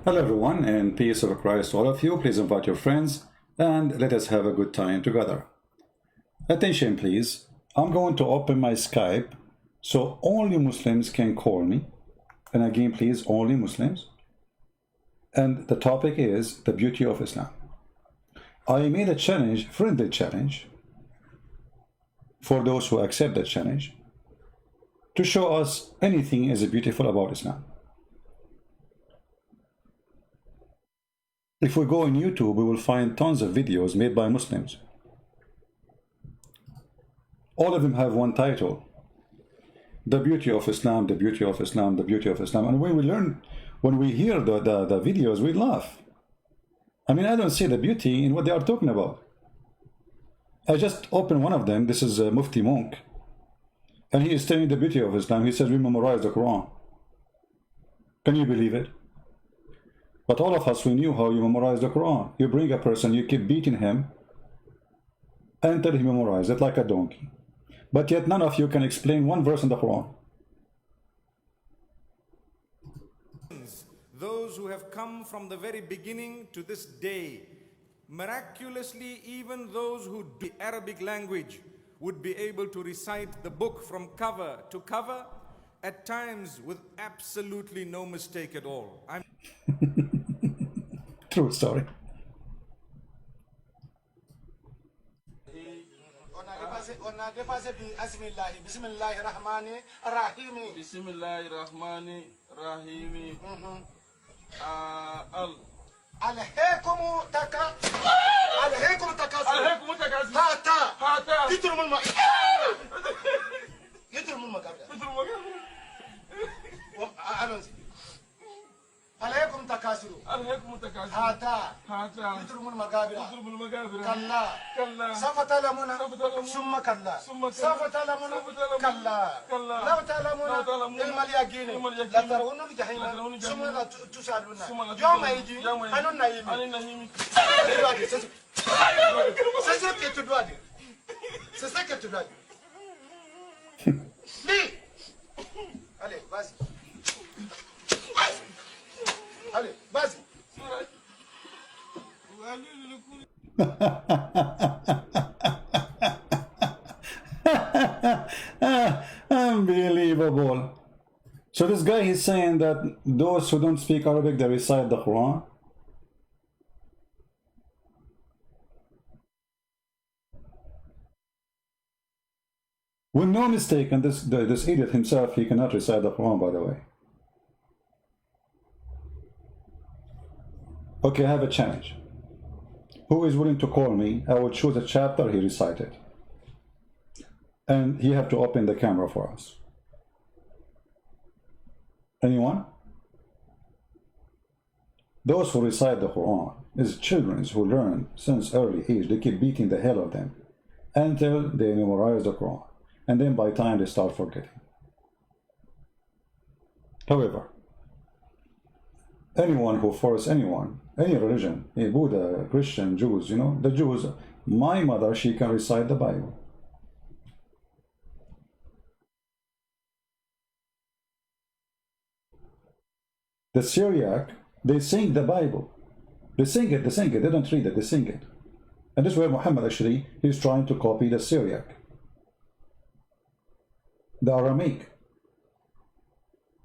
Hello everyone, and peace of Christ to all of you. Please invite your friends and let us have a good time together. Attention please, I'm going to open my Skype so only Muslims can call me. And again please, only Muslims. And the topic is the beauty of Islam. I made a challenge, friendly challenge, for those who accept the challenge, to show us anything is beautiful about Islam. If we go on YouTube, we will find tons of videos made by Muslims. All of them have one title: the beauty of Islam, the beauty of Islam, the beauty of Islam. And when we hear the videos, we laugh. I mean, I don't see the beauty in what they are talking about. I just opened one of them. This is Mufti Monk. And he is telling the beauty of Islam. He says, we memorize the Quran. Can you believe it? But all of us, we knew how you memorize the Quran. You bring a person, you keep beating him until he memorizes it like a donkey. But yet none of you can explain one verse in the Quran. Those who have come from the very beginning to this day, miraculously, even those who do Arabic language would be able to recite the book from cover to cover, at times with absolutely no mistake at all. True story. عليكم تكاثر هاتا يترمون المقابر كلا سوف تعلمون ثم كلا سوف تعلمون كلا لو تعلمون علم اليقين لترون الجحيم ثم تسألون يوم يجي عن النعيم c'est ça que tu dois dire. Lis. Allez, vas-y. Allez, vas-y. Unbelievable. So this guy is saying that those who don't speak Arabic, they recite the Quran. With no mistake, and this idiot himself, he cannot recite the Quran, by the way. Okay, I have a challenge. Who is willing to call me? I will choose a chapter he recited. And he have to open the camera for us. Anyone? Those who recite the Quran is children who learn since early age. They keep beating the hell out of them until they memorize the Quran. And then by time they start forgetting. However, anyone who forces anyone, any religion, Buddha, Christian, Jews, you know, the Jews, my mother, she can recite the Bible. The Syriac, they sing the Bible. They sing it, they don't read it, they sing it. And this is where Muhammad actually is trying to copy the Syriac, the Aramaic.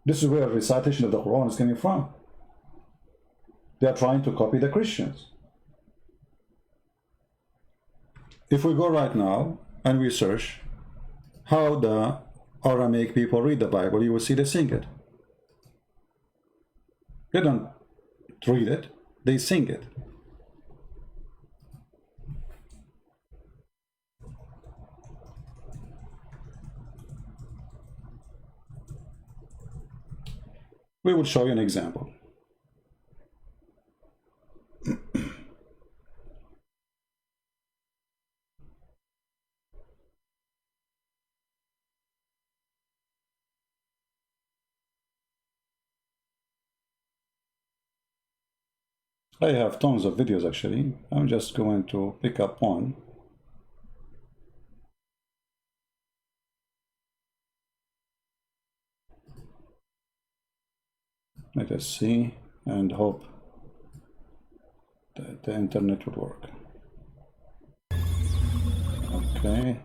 This is where recitation of the Quran is coming from. They are trying to copy the Christians. If we go right now and we search how the Aramaic people read the Bible, you will see they sing it. They don't read it, they sing it. We will show you an example. I have tons of videos actually. I'm just going to pick up one. Let us see. and hope that the internet would work. Okay,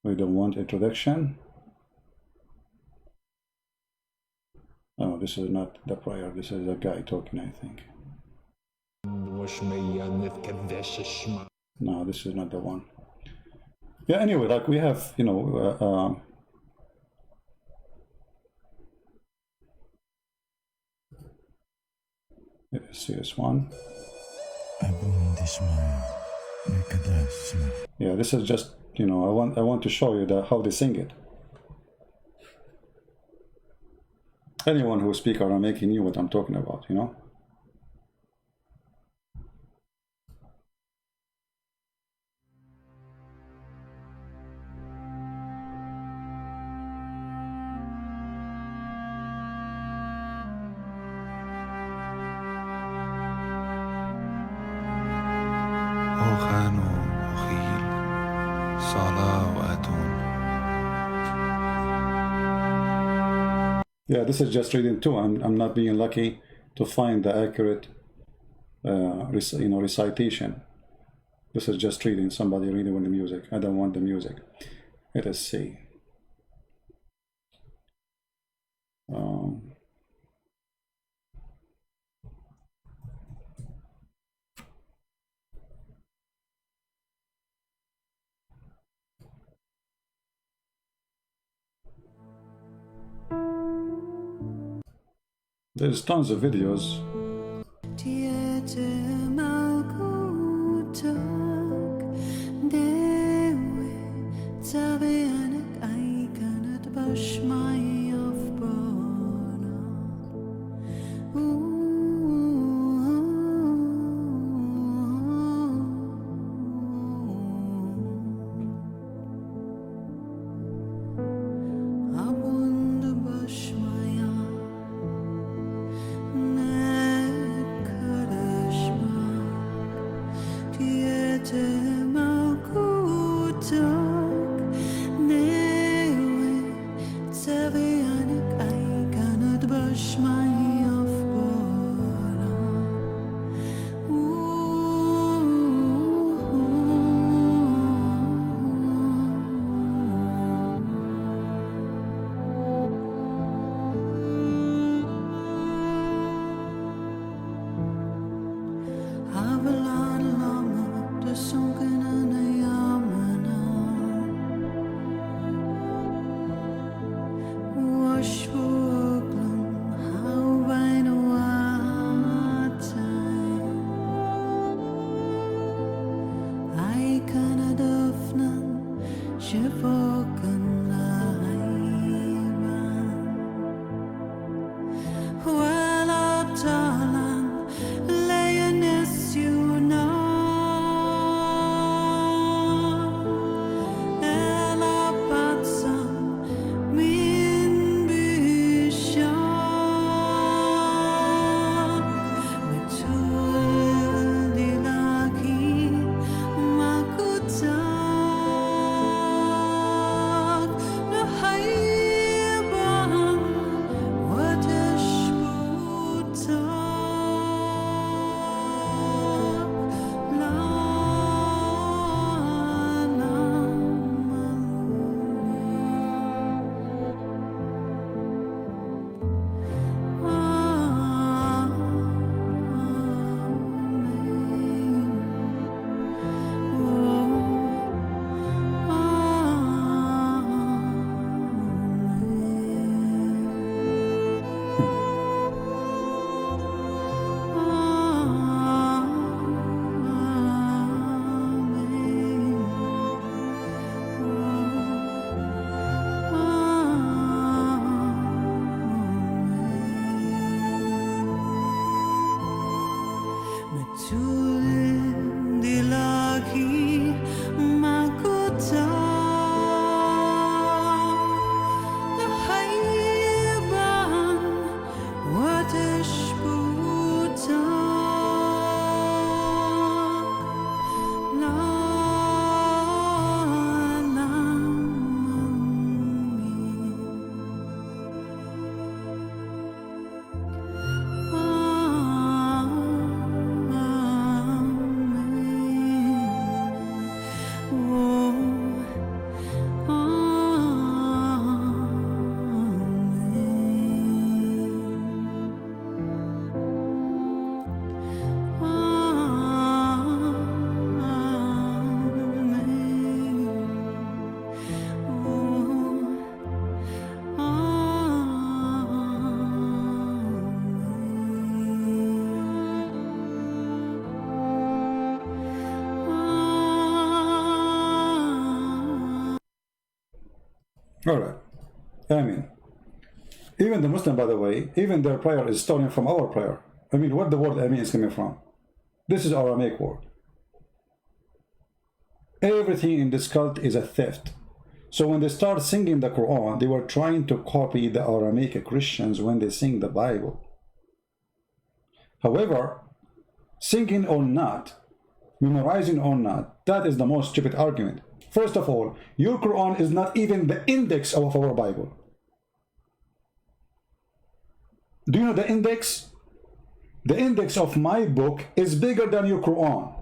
we don't want introduction. Oh, this is not the prayer, this is a guy talking, I think. No, this is not the one. Yeah, anyway, like we have, you know, let's see this one. Yeah, this is just, you know, I want to show you how they sing it. Anyone who speaks Aramaic knew what I'm talking about, you know. Yeah, this is just reading too. I'm not being lucky to find the accurate, recitation. This is just reading. Somebody reading with the music. I don't want the music. Let us see. There's tons of videos. All right. I mean, even the Muslim, by the way, even their prayer is stolen from our prayer. I mean, what the word Amin is coming from? This is Aramaic word. Everything in this cult is a theft. So when they start singing the Quran, they were trying to copy the Aramaic Christians when they sing the Bible. However, singing or not, memorizing or not, that is the most stupid argument. First of all, your Quran is not even the index of our Bible. Do you know the index? The index of my book is bigger than your Quran.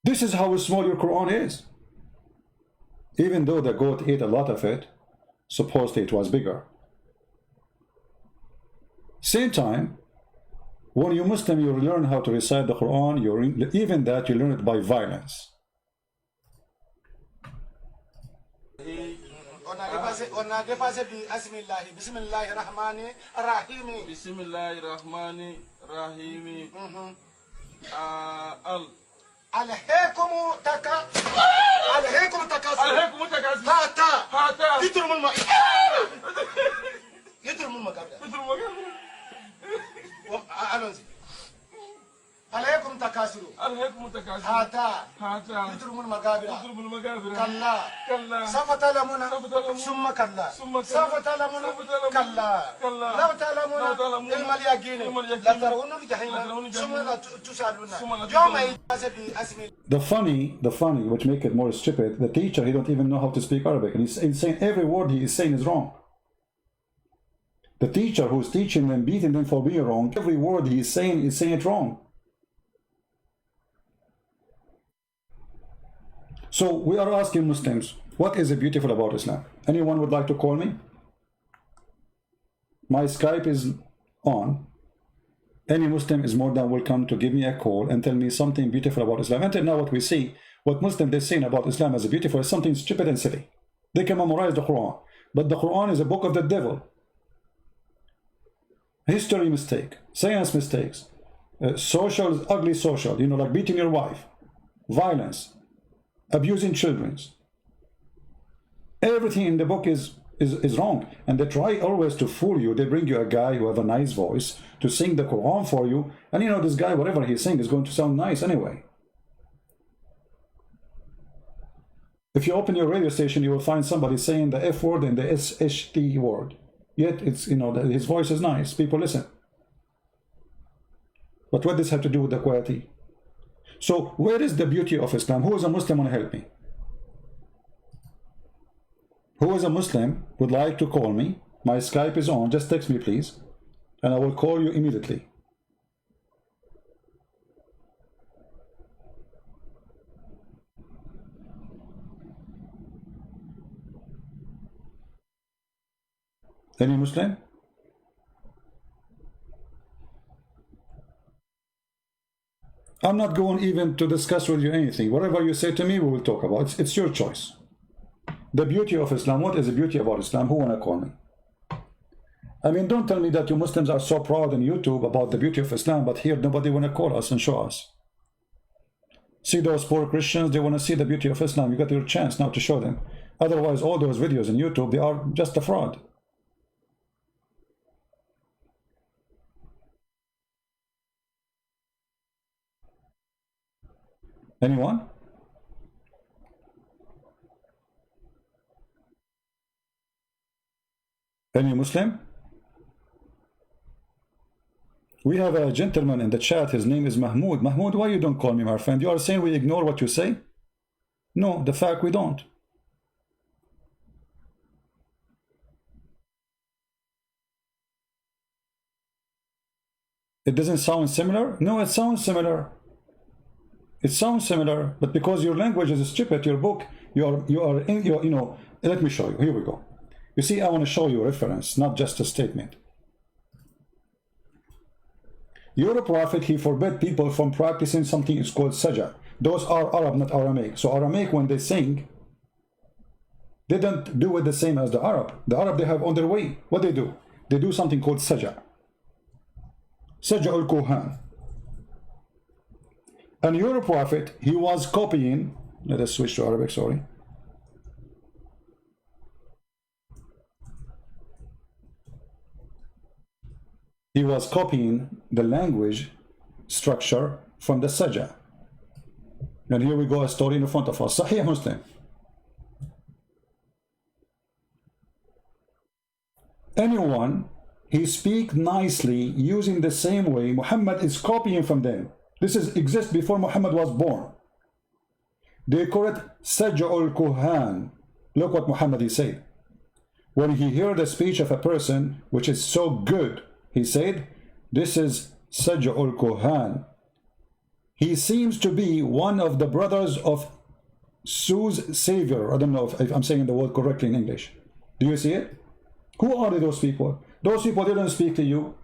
This is how small your Quran is. Even though the goat ate a lot of it, supposedly it was bigger. Same time, when you're Muslim, you learn how to recite the Quran, even that you learn it by violence. On a dépassé Bismillahirrahmanirrahim. Bismillahirrahmanirrahim. Alhaykum takasur. Hata. Yitrumul magabra. Alhaykum takasur. Hata. Yitrumul magabra. Kalla. Safa talamuna. Summa kalla. Safa talamuna. Kalla. Law talamuna. Ilmal yaqin. La tarawunna fi jahannam. Summa la tusaluna. Yawma The funny, which make it more stupid, the teacher, he don't even know how to speak Arabic, and he's saying every word he is saying is wrong. The teacher who's teaching them, beating them for being wrong, every word he is saying it wrong. So we are asking Muslims, what is beautiful about Islam? Anyone would like to call me? My Skype is on. Any Muslim is more than welcome to give me a call and tell me something beautiful about Islam. Until now, what we see, what Muslims they're saying about Islam as beautiful is something stupid and silly. They can memorize the Quran, but the Quran is a book of the devil. History mistake, science mistakes, social is ugly social, you know, like beating your wife, violence, abusing children. Everything in the book is wrong, and they try always to fool you. They bring you a guy who have a nice voice to sing the Quran for you, and you know this guy, whatever he's saying is going to sound nice anyway. If you open your radio station, you will find somebody saying the F word and the SHT word, yet it's, you know, his voice is nice, people listen. But what does this have to do with the quality? So where is the beauty of Islam? Who is a Muslim want to help me? Who is a Muslim would like to call me? My Skype is on. Just text me, please, and I will call you immediately. Any Muslim? I'm not going even to discuss with you anything. Whatever you say to me, we will talk about. It's your choice. The beauty of Islam. What is the beauty about Islam? Who wanna call me? I mean, don't tell me that you Muslims are so proud on YouTube about the beauty of Islam, but here nobody wanna call us and show us. See those poor Christians, they wanna see the beauty of Islam. You got your chance now to show them. Otherwise, all those videos on YouTube, they are just a fraud. Anyone? Any Muslim? We have a gentleman in the chat, his name is Mahmoud. Mahmoud, why you don't call me, my friend? You are saying we ignore what you say? No, the fact we don't. It doesn't sound similar? No, it sounds similar. It sounds similar, but because your language is stupid, your book, you know, let me show you. Here we go. You see, I want to show you a reference, not just a statement. Your prophet, he forbade people from practicing something is called sajah. Those are Arab, not Aramaic. So Aramaic, when they sing, they don't do it the same as the Arab. The Arab, they have on their way. What they do? They do something called sajah. سجع الكهان. And your prophet, he was copying, let us switch to Arabic, sorry. He was copying the language structure from the Saj'a. And here we go, a story in front of us. Sahih Muslim. Anyone, he speak nicely using the same way, Muhammad is copying from them. This exists before Muhammad was born. They call it Saj'ul Kuhan. Look what Muhammad he said. When he heard the speech of a person which is so good, he said, this is Saj'ul Kuhan. He seems to be one of the brothers of Su's Savior. I don't know if I'm saying the word correctly in English. Do you see it? Who are those people? Those people didn't speak to you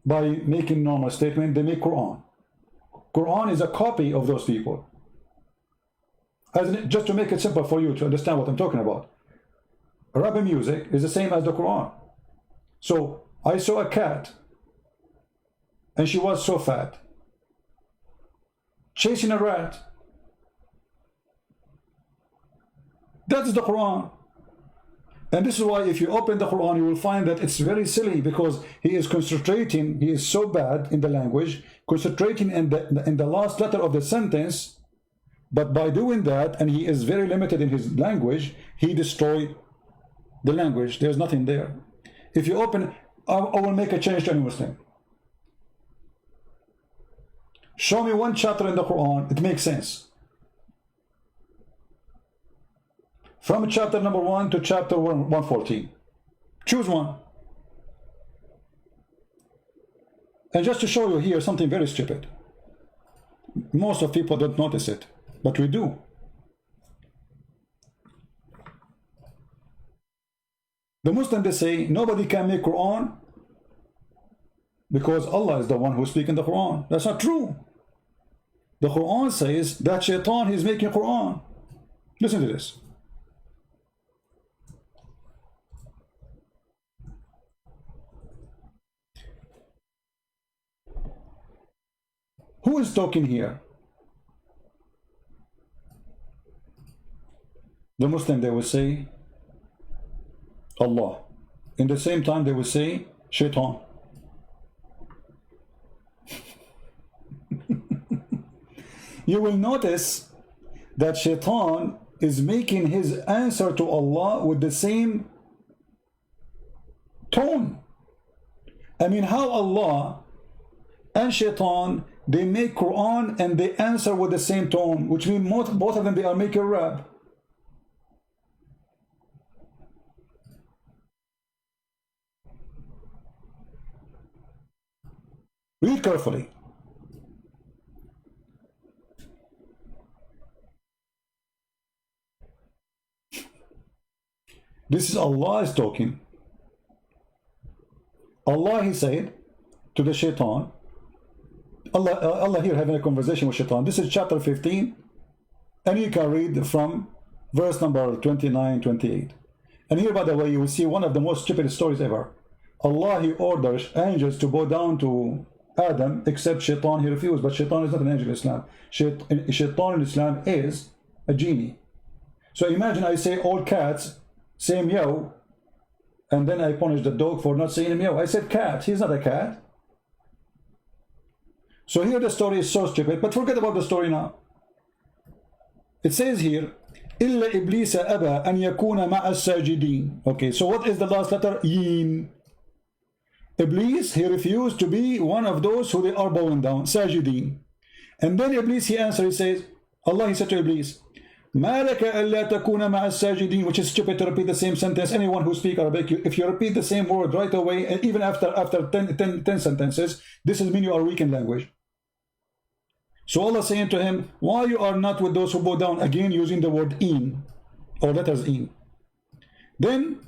by making normal statement. They make Qur'an. Qur'an is a copy of those people. Just to make it simple for you to understand what I'm talking about. Arabic music is the same as the Qur'an. So I saw a cat and she was so fat, chasing a rat. That's the Qur'an. And this is why if you open the Qur'an, you will find that it's very silly, because he is concentrating, he is so bad in the language, concentrating in the last letter of the sentence, but by doing that, and he is very limited in his language, he destroyed the language. There's nothing there. If you open, I will make a change to any Muslim. Show me one chapter in the Qur'an, it makes sense. From chapter number 1 to chapter 114. Choose one. And just to show you here something very stupid. Most of people don't notice it, but we do. The Muslims, they say nobody can make Quran because Allah is the one who speaks in the Quran. That's not true. The Quran says that Shaitan is making Quran. Listen to this. Who is talking here? The Muslim, they will say Allah. In the same time, they will say Shaitan. You will notice that Shaitan is making his answer to Allah with the same tone. I mean, how Allah and Shaitan, they make Quran and they answer with the same tone, which means both of them, they are making rap. Read carefully. This is Allah is talking. Allah, he said to the Shaitan, Allah here having a conversation with Shaitan. This is chapter 15, and you can read from verse number 29, 28. And here, by the way, you will see one of the most stupid stories ever. Allah, he orders angels to bow down to Adam, except Shaitan, he refused. But Shaitan is not an angel in Islam. Shaitan in Islam is a genie. So imagine I say all cats say meow, and then I punish the dog for not saying meow. I said cat, he's not a cat. So here the story is so stupid, but forget about the story now. It says here, إِلَّا إِبْلِيسَ أَبَى أَنْ يَكُونَ مَعَ السَّاجِدِينَ. Okay, so what is the last letter? Yin. Iblis, he refused to be one of those who they are bowing down, sajidin. And then Iblis, he answered, he says, Allah, he said to Iblis, مَا لَكَ أَلَّا تَكُونَ مَعَ السَّاجِدِينَ, which is stupid to repeat the same sentence. Anyone who speaks Arabic, if you repeat the same word right away, and even after 10 sentences, this is mean you are weak in language. So Allah saying to him, why you are not with those who bow down, again using the word in, or letters in. Then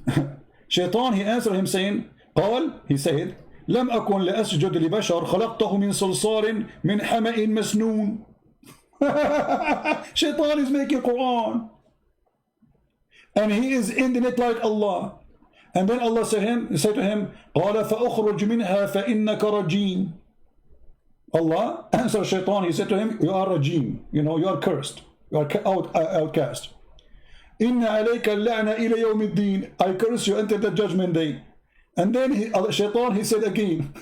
Shaitan, he answered him saying, قال, he said, لم أكن لأسجد لبشر خلقته من صلصال من حمأ مسنون. Shaitan is making Quran, and he is ending it like Allah. And then Allah said to him, قَالَ فَأُخْرُجْ مِنْهَا فَإِنَّكَ رَجِيمٌ. Allah answered Shaitan, he said to him, you are rajim, you know, you are cursed, you are outcast. إِنَّ عَلَيْكَ اللَّعْنَ إِلَى يَوْمِ الدِّينِ, I curse you until the judgment day. And then Shaitan, he said again,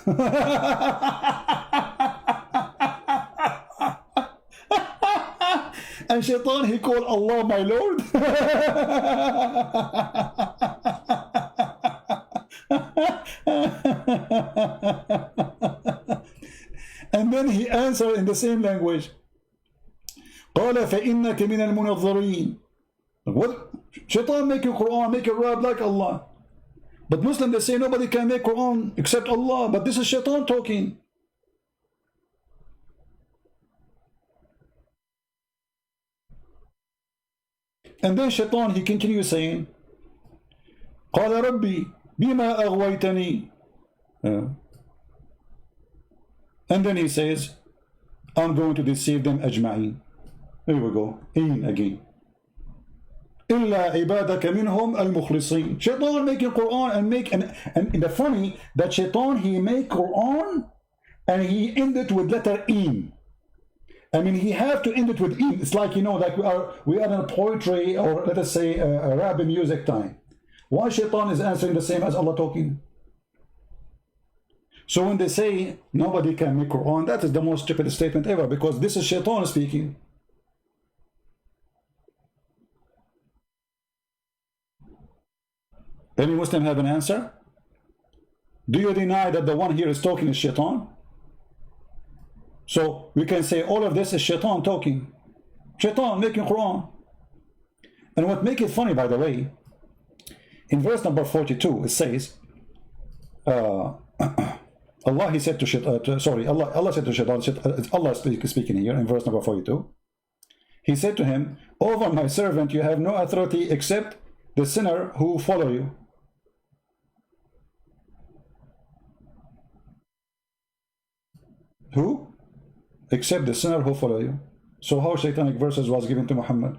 and Shaitan, he called Allah my Lord. And then he answered in the same language, قَالَ فَإِنَّكَ مِنَ الْمُنَظَّرِينَ. What? Shaitan make a Qur'an, make a rap like Allah. But Muslims, they say nobody can make Qur'an except Allah. But this is Shaitan talking. And then Shaitan, he continues saying, قَالَ رَبِّي بِمَا أَغْوَيْتَنِي. And then he says, I'm going to deceive them ajma'in. Here we go, in again. إِلَّا عِبَادَكَ مِنْهُمْ الْمُخْلِصِينَ. Shaitan making Qur'an and the funny that Shaitan, he make Qur'an and he end it with letter in. I mean, he have to end it with in. It's like, you know, like we are in a poetry or let us say Arabian music time. Why Shaitan is answering the same as Allah talking? So when they say nobody can make Qur'an, that is the most stupid statement ever, because this is Shaitan speaking. Any Muslim have an answer? Do you deny that the one here is talking is Shaitan? So we can say all of this is Shaitan talking. Shaitan making Qur'an. And what makes it funny, by the way, in verse number 42, it says, Allah, he said to Shaitan, Allah said to Shaitan, Allah speaking here in verse number 42, he said to him, over my servant you have no authority except the sinner who follow you. Who? Except the sinner who follow you. So how Shaitanic verses was given to Muhammad?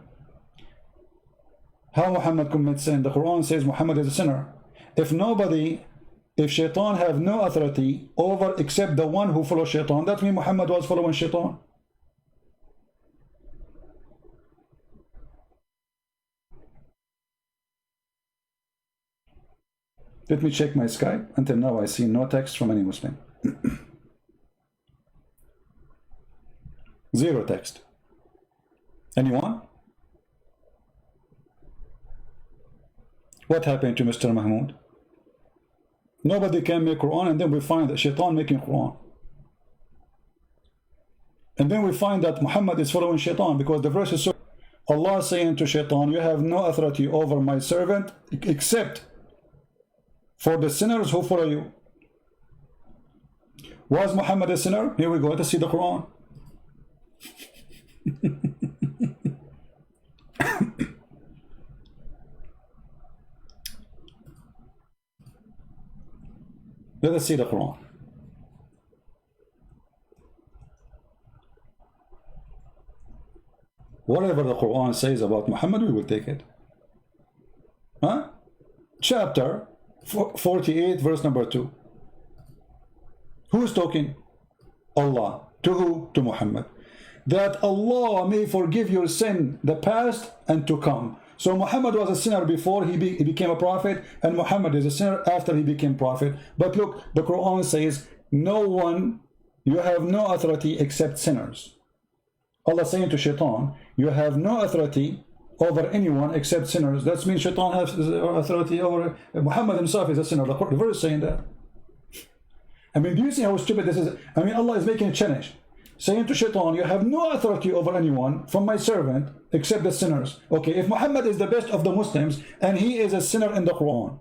How Muhammad commits sin? The Quran says Muhammad is a sinner. If Shaitan have no authority over except the one who follows Shaitan, that means Muhammad was following Shaitan. Let me check my Skype. Until now I see no text from any Muslim. Zero text. Anyone? What happened to Mr. Mahmoud? Nobody can make Quran, and then we find that Shaitan making Quran. And then we find that Muhammad is following Shaitan, because the verse is so. Allah saying to Shaitan, you have no authority over my servant except for the sinners who follow you. Was Muhammad a sinner? Here we go, let's see the Quran. Let us see the Quran. Whatever the Quran says about Muhammad, we will take it. Huh? Chapter 48, verse number 2. Who is talking? Allah. To who? To Muhammad. That Allah may forgive your sin, the past and to come. So Muhammad was a sinner before he became a prophet, and Muhammad is a sinner after he became prophet. But look, the Quran says, no one, you have no authority except sinners. Allah saying to Shaitan, you have no authority over anyone except sinners. That means Shaitan has authority over Muhammad himself is a sinner. The verse is saying that. I mean, do you see how stupid this is? I mean, Allah is making a challenge, saying to Shaitan, you have no authority over anyone from my servant except the sinners. Okay, if Muhammad is the best of the Muslims and he is a sinner in the Quran,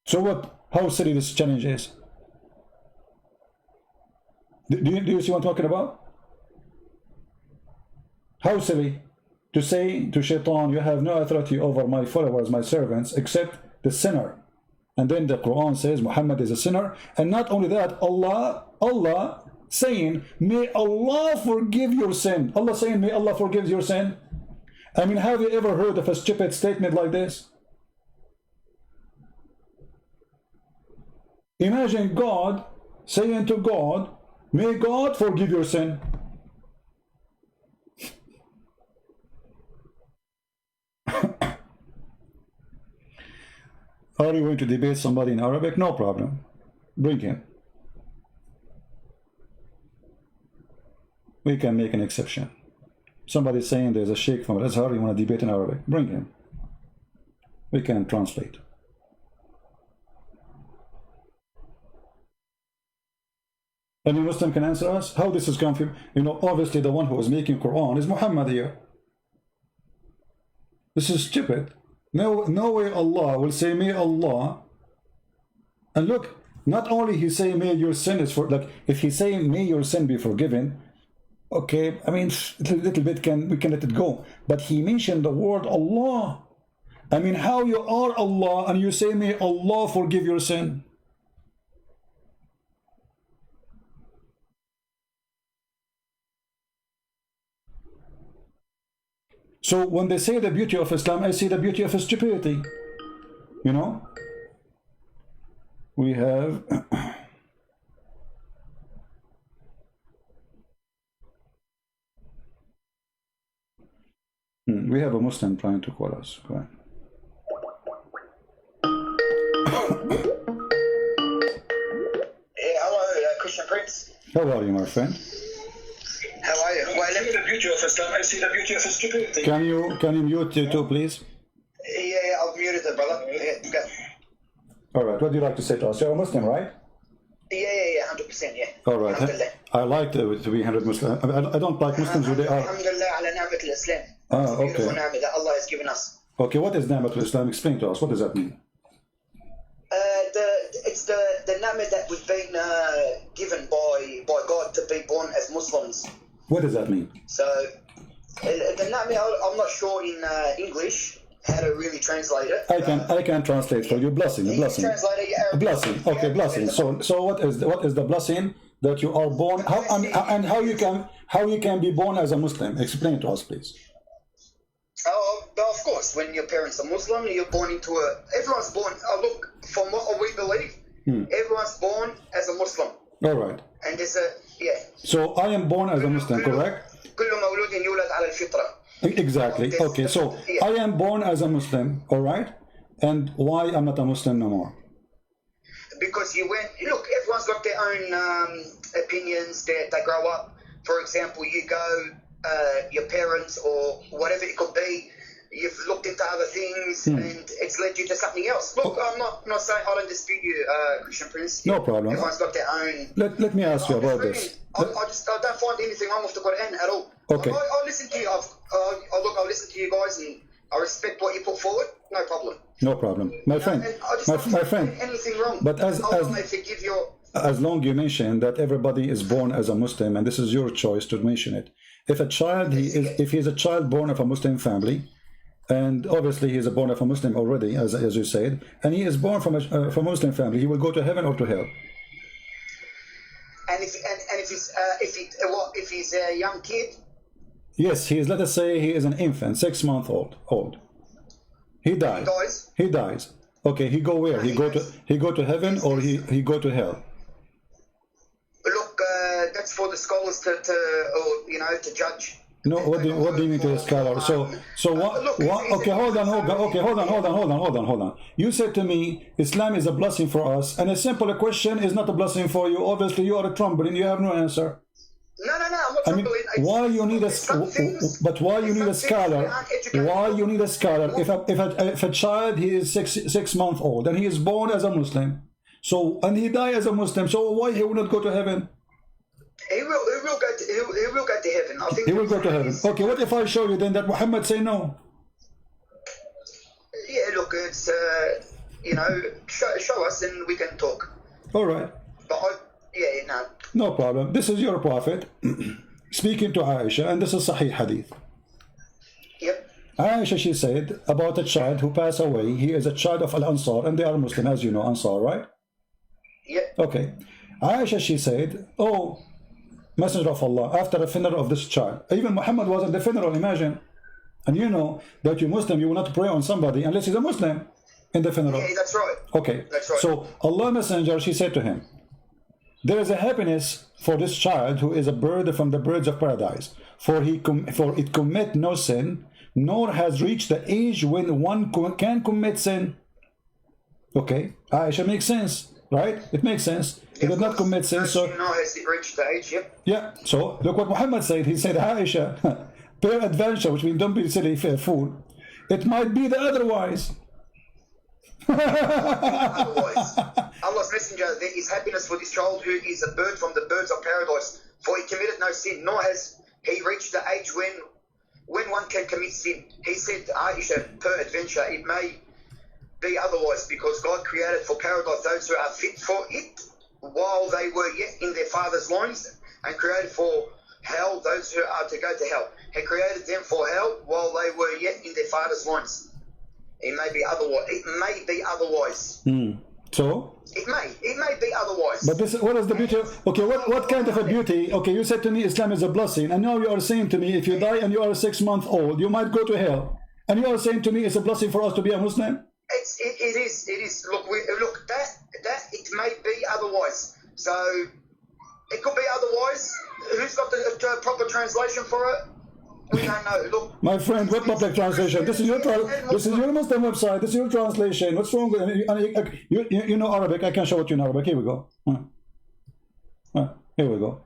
so what? How silly this challenge is. Do you see what I'm talking about? How silly to say to Shaitan, you have no authority over my followers, my servants, except the sinner. And then the Quran says Muhammad is a sinner. And not only that, Allah saying, may Allah forgive your sin. Allah saying, may Allah forgive your sin. I mean, have you ever heard of a stupid statement like this? Imagine God saying to God, may God forgive your sin. Are you going to debate somebody in Arabic? No problem. Bring him. We can make an exception. Somebody saying there's a sheikh from Azhar, you want to debate in Arabic? Bring him. We can translate. Any Muslim can answer us how this is come from. You know, obviously the one who is making Qur'an is Muhammad here. This is stupid. No way Allah will say may Allah. And look, not only he say may your sin is for, like if he say may your sin be forgiven, okay, I mean a little bit we can let it go. But he mentioned the word Allah. I mean, how you are Allah and you say may Allah forgive your sin? So when they say the beauty of Islam, I see the beauty of stupidity. You know? We have we have a Muslim trying to call us. Go ahead. Hey, hello, Christian Prince. How are you, my friend? How are you? Well, I see the beauty of Islam. I see the beauty of stupidity. Can you mute you too, please? Yeah, I've muted it, brother. Yeah, go. All right. What do you like to say to us? You're a Muslim, right? Yeah, 100%, yeah. All right. I like to be 100 Muslim. I don't like Muslims who they are. Alhamdulillah ala ni'mat al-Islam. Okay. Beautiful ni'mat that Allah has given us. Okay, what is ni'mat al-Islam? Explain to us. What does that mean? It's the ni'mat that we've been given by God to be born as Muslims. What does that mean? So, the ni'mat, I'm not sure in English how to really translate it. I can translate for you. Blessing, a blessing. Translate it, A blessing. Okay, blessing. So what is the blessing that you are born? How you can be born as a Muslim? Explain it to us, please. Oh, of course. When your parents are Muslim, you're born into everyone's born. Look, from what we believe, everyone's born as a Muslim. All right. And there's So I am born as a Muslim, correct? كل مولود يولد على الفطرة. Exactly. Okay, so I am born as a Muslim, all right? And why I'm not a Muslim no more? Because look, everyone's got their own opinions. They grow up. For example, you go, your parents or whatever it could be, you've looked into other things and it's led you to something else. Look, I'm not saying I don't dispute you, Christian Prince. No problem. Everyone's got their own. Let me ask you about this. I don't find anything wrong with the Qur'an at all. Okay. I listen to you. I listen to you guys and I respect what you put forward. No problem. No problem, my friend. My friend. Anything wrong? But as long you mention that everybody is born as a Muslim, and this is your choice to mention it. If if he is a child born of a Muslim family, and obviously he is born of a Muslim already, as you said, and he is born from a Muslim family, he will go to heaven or to hell. And if he's a young kid. Yes, he is. Let us say he is an infant, 6 months old. He dies. He dies. Okay, he go where? He go to heaven or he go to hell? Look, that's for the scholars to judge. No, what do you mean to the scholar? So what? Okay, hold on. You said to me, Islam is a blessing for us, and a simple question is not a blessing for you. Obviously, you are trembling. You have no answer. No, I'm not trembling. I mean, why you need a scholar? Why you need a scholar? If a child he is six months old and he is born as a Muslim, and he die as a Muslim, so why he will not go to heaven? He will go to heaven. I think he will go to heaven. Okay, what if I show you then that Muhammad say no? Yeah, look, it's show us and we can talk. All right. But no. No problem. This is your prophet speaking to Aisha, and this is Sahih Hadith. Yep. Aisha, she said about a child who passed away. He is a child of Al-Ansar, and they are Muslim, as you know, Ansar, right? Yep. Okay. Aisha, she said, oh, Messenger of Allah, after the funeral of this child, even Muhammad was at the funeral, imagine. And you know that you Muslim, you will not pray on somebody unless he's a Muslim in the funeral. Yeah, that's right. Okay. That's right. So Allah Messenger, she said to him, there is a happiness for this child who is a bird from the birds of paradise. For it commit no sin, nor has reached the age when one can commit sin. Okay, Aisha, makes sense, right? It makes sense. He did not commit sin, so has it reached the age? Yep. yeah. So look what Muhammad said. He said, Aisha, peradventure, which means don't be silly fool. It might be the otherwise. Otherwise, Allah's Messenger, there is happiness for this child who is a bird from the birds of paradise. For he committed no sin, nor has he reached the age when one can commit sin. He said, Aisha, peradventure, it may be otherwise, because God created for paradise those who are fit for it while they were yet in their father's loins, and created for hell those who are to go to hell. He created them for hell while they were yet in their father's loins. It may be otherwise. It may be otherwise. So? It may be otherwise. But this, what is the beauty? Okay, what kind of a beauty? Okay, you said to me Islam is a blessing, and now you are saying to me if you die and you are 6 months old, you might go to hell. And you are saying to me it's a blessing for us to be a Muslim? It is. Look, that it may be otherwise. So it could be otherwise. Who's got the proper translation for it? We don't know. Look, my friend, what public translation? This is your Muslim website. This is your translation. What's wrong with you know Arabic? I can show it to you in Arabic. Here we go. Here we go.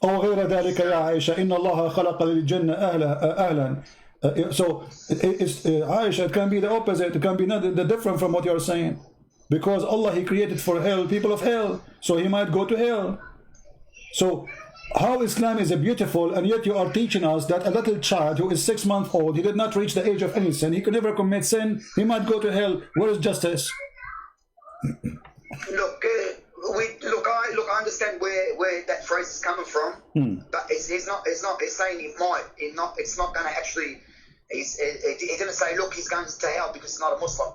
أو غير ذلك يا عائشة إن الله خلق للجنة أهلا. So it's Aisha, it can be the opposite. It can be not the different from what you are saying, because Allah, He created for hell people of hell, so He might go to hell. So how Islam is a beautiful, and yet you are teaching us that a little child who is 6 months old, he did not reach the age of any sin, he could never commit sin, he might go to hell. Where is justice? Look, I understand where that phrase is coming from, but it's not. It's saying it might. It's not going to actually. He's going to say, look, he's going to hell because he's not a Muslim.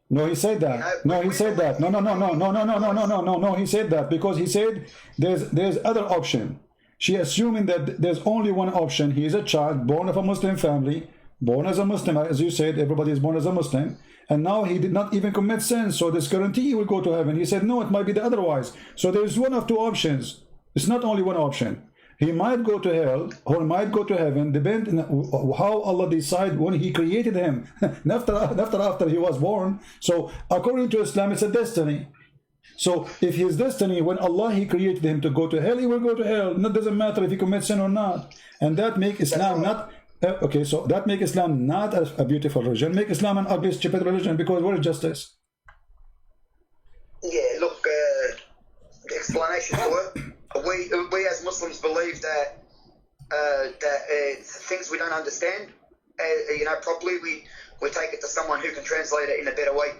No, he said that. No, he said that. No. He said that because he said there's other option. She assuming that there's only one option. He is a child born of a Muslim family, born as a Muslim, as you said. Everybody is born as a Muslim, and now he did not even commit sin. So this guarantee he will go to heaven. He said no, it might be the otherwise. So there's one of two options. It's not only one option. He might go to hell or might go to heaven, depending on how Allah decide when He created him, after he was born. So according to Islam, it's a destiny. So if his destiny, when Allah He created him to go to hell, he will go to hell. It doesn't matter if he commits sin or not. And that make Islam not okay. So that make Islam not a beautiful religion. Make Islam an ugly, stupid religion. Because where is justice? Yeah, look, the explanation for it. We as Muslims believe that things we don't understand, properly, we take it to someone who can translate it in a better way.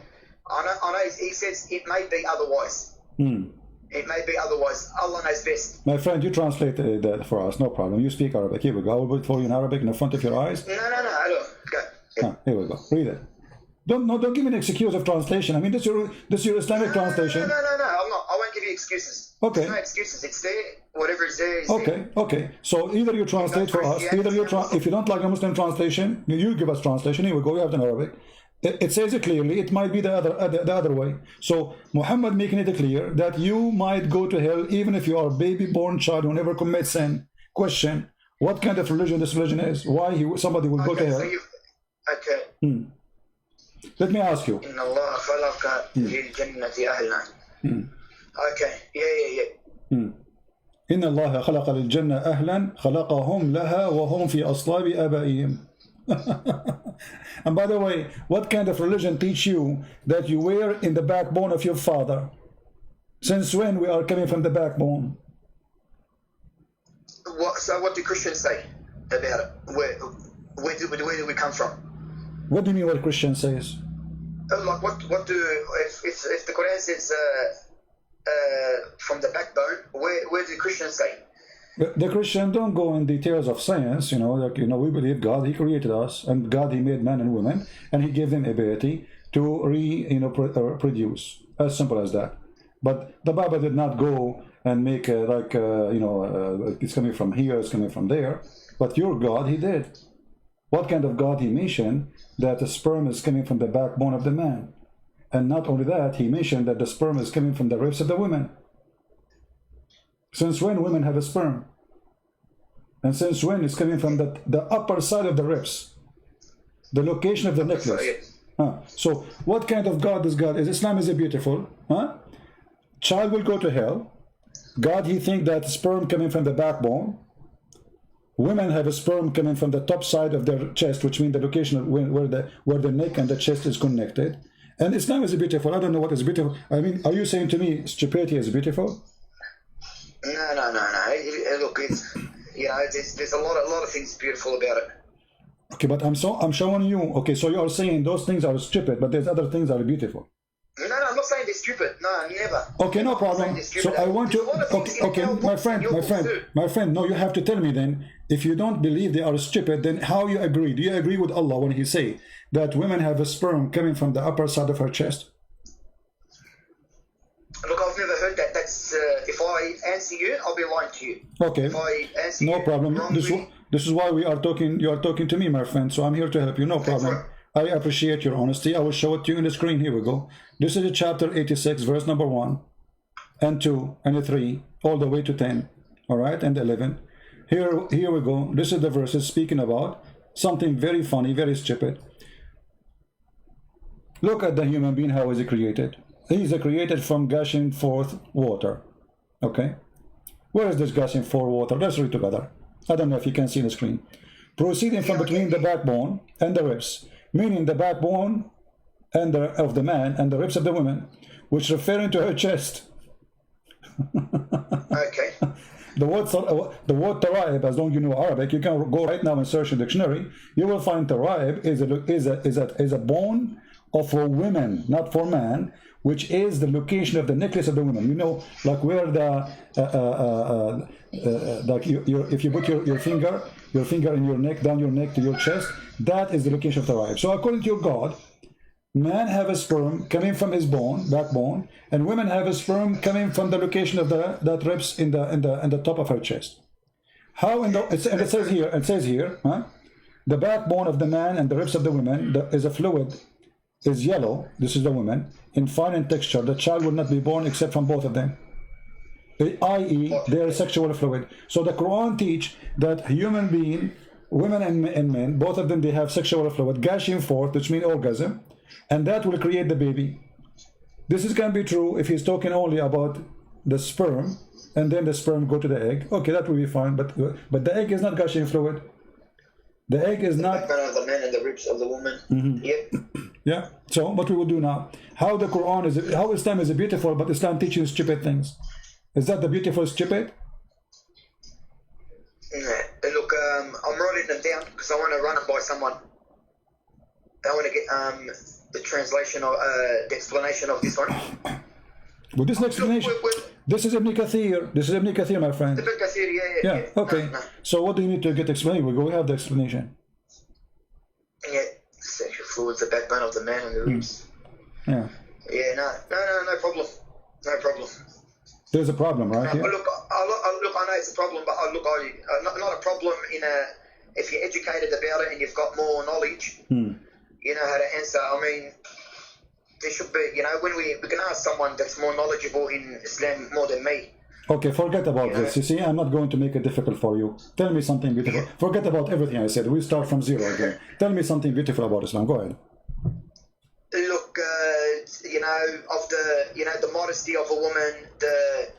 I know he says it may be otherwise. It may be otherwise. Allah knows best. My friend, you translate that for us, no problem. You speak Arabic. Here we go. I will put it for you in Arabic in the front of your eyes. No. Look, go. Yeah. Here we go. Read it. Don't give me an excuse of translation. I mean, this is your Islamic translation. No. I'm not. I won't give you excuses. Okay. There's no excuses. It's there. Whatever is there is there. Okay. So either you translate for us, either you if you don't like a Muslim translation, you give us translation. Here we go. We have it in Arabic. It says it clearly. It might be the other way. So Muhammad making it clear that you might go to hell even if you are a baby born child who never commits sin. Question: what kind of religion this religion is? Why somebody will go to hell? Okay. Let me ask you. إن الله خلق للجنة أهلا. Okay. Yeah. إن الله خلق للجنة أهلا خلقهم لها وهم في أصلاب آبائهم. And by the way, what kind of religion teach you that you were in the backbone of your father? Since when we are coming from the backbone? So what do Christians say about it? Where do we come from? What do you mean what Christian says? Like what do if the Qur'an says from the backbone, where do Christians say? The Christian don't go in details of science, we believe God, He created us, and God, He made man and women, and He gave them ability to produce. As simple as that. But the Bible did not go and make it's coming from here, it's coming from there. But your God, He did. what kind of God he mentioned that the sperm is coming from the backbone of the man. And not only that, he mentioned that the sperm is coming from the ribs of the women. Since when women have a sperm? And since when it's coming from the upper side of the ribs, the location of the necklace. So what kind of God is God? Islam is beautiful. Child will go to hell. God, he think that sperm coming from the backbone. Women have a sperm coming from the top side of their chest, which means the location of where the neck and the chest is connected. And Islam is beautiful. I don't know what is beautiful. I mean, are you saying to me stupidity is beautiful? No. Look, it's, you know, there's a lot of things beautiful about it. Okay, but I'm showing you. Okay, so you are saying those things are stupid, but there's other things that are beautiful. No, I'm not saying they're stupid. No, never. Okay, no problem. So I want to. Okay, my friend. No, you have to tell me then. If you don't believe they are stupid, then how you agree? Do you agree with Allah when He say that women have a sperm coming from the upper side of her chest? Look, I've never heard that. That's if I answer you, I'll be lying to you. Okay. If I answer no you problem. Wrongly, This is why we are talking. You are talking to me, my friend. So I'm here to help you. No problem. Right. I appreciate your honesty. I will show it to you in the screen. Here we go. This is chapter 86, verse number 1 and 2 and 3, all the way to 10. All right, and 11. Here we go. This is the verses speaking about something very funny, very stupid. Look at the human being. How is he created? He is created from gushing forth water. Okay. Where is this gushing forth water? Let's read together. I don't know if you can see the screen. Proceeding from between the backbone and the ribs, meaning the backbone and of the man and the ribs of the woman, which referring to her chest. okay. The word taraib, as long as you know Arabic, you can go right now and search in the dictionary. You will find taraib is a bone of a woman, not for man, which is the location of the necklace of the woman. You know, like where the like if you put your finger in your neck, down your neck to your chest, that is the location of the taraib. So according to your God, man have a sperm coming from his backbone, and women have a sperm coming from the location of that ribs in the top of her chest. How it says here, the backbone of the man and the ribs of the woman is a fluid, is yellow. This is the woman, in fine in texture. The child will not be born except from both of them, i.e. their sexual fluid. So the Quran teach that human being, women and men, both of them, they have sexual fluid gushing forth, which means orgasm, and that will create the baby. This is going to be true if he's talking only about the sperm, and then the sperm go to the egg. Okay, that will be fine, but the egg is not gushing fluid. The egg is not. The backbone of the man and the ribs of the woman. Yep. Yeah. So what we will do now? How the Quran is, how Islam is beautiful, but Islam teaches stupid things. Is that the beautiful stupid? Look, I'm writing them down because I want to run it by someone. I want to get the translation or the explanation of this one. Well, this explanation. This is Ibn Kathir. This is Ibn Kathir, my friend. Ibn Kathir, yeah. Okay. No. So what do you need to get explained? We have the explanation. Yeah, sexual fluids, the backbone of the man and the ribs. Yeah. Yeah, no problem. No problem. There's a problem, right? Here? Look, I know it's a problem, but not a problem if you're educated about it and you've got more knowledge, you know how to answer. I mean, there should be, you know, when we can ask someone that's more knowledgeable in Islam more than me. Okay, forget about this. You see, I'm not going to make it difficult for you. Tell me something beautiful. Yeah. Forget about everything I said. We start from zero again. Tell me something beautiful about Islam. Go ahead. Look, you know, of the modesty of a woman.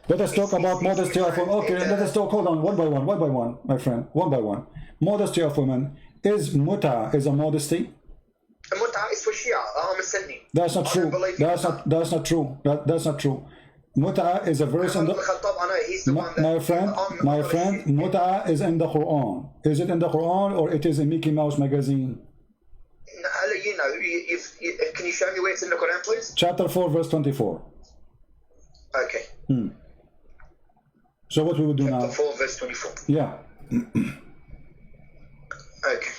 Let us talk about modesty of women. Okay, let us talk. Hold on, one by one, my friend, one by one. Modesty of women is a modesty. Muta is for Shia. I'm a Sunni. That's not true. That's not true. That's not true. Muta is a verse in the. My friend, Muta is in the Quran. Is it in the Quran or it is in Mickey Mouse magazine? You know, can you show me where it's in the Quran, please? Chapter 4, verse 24. Okay. So what we will do now? Chapter 4, verse 24. Yeah. Okay.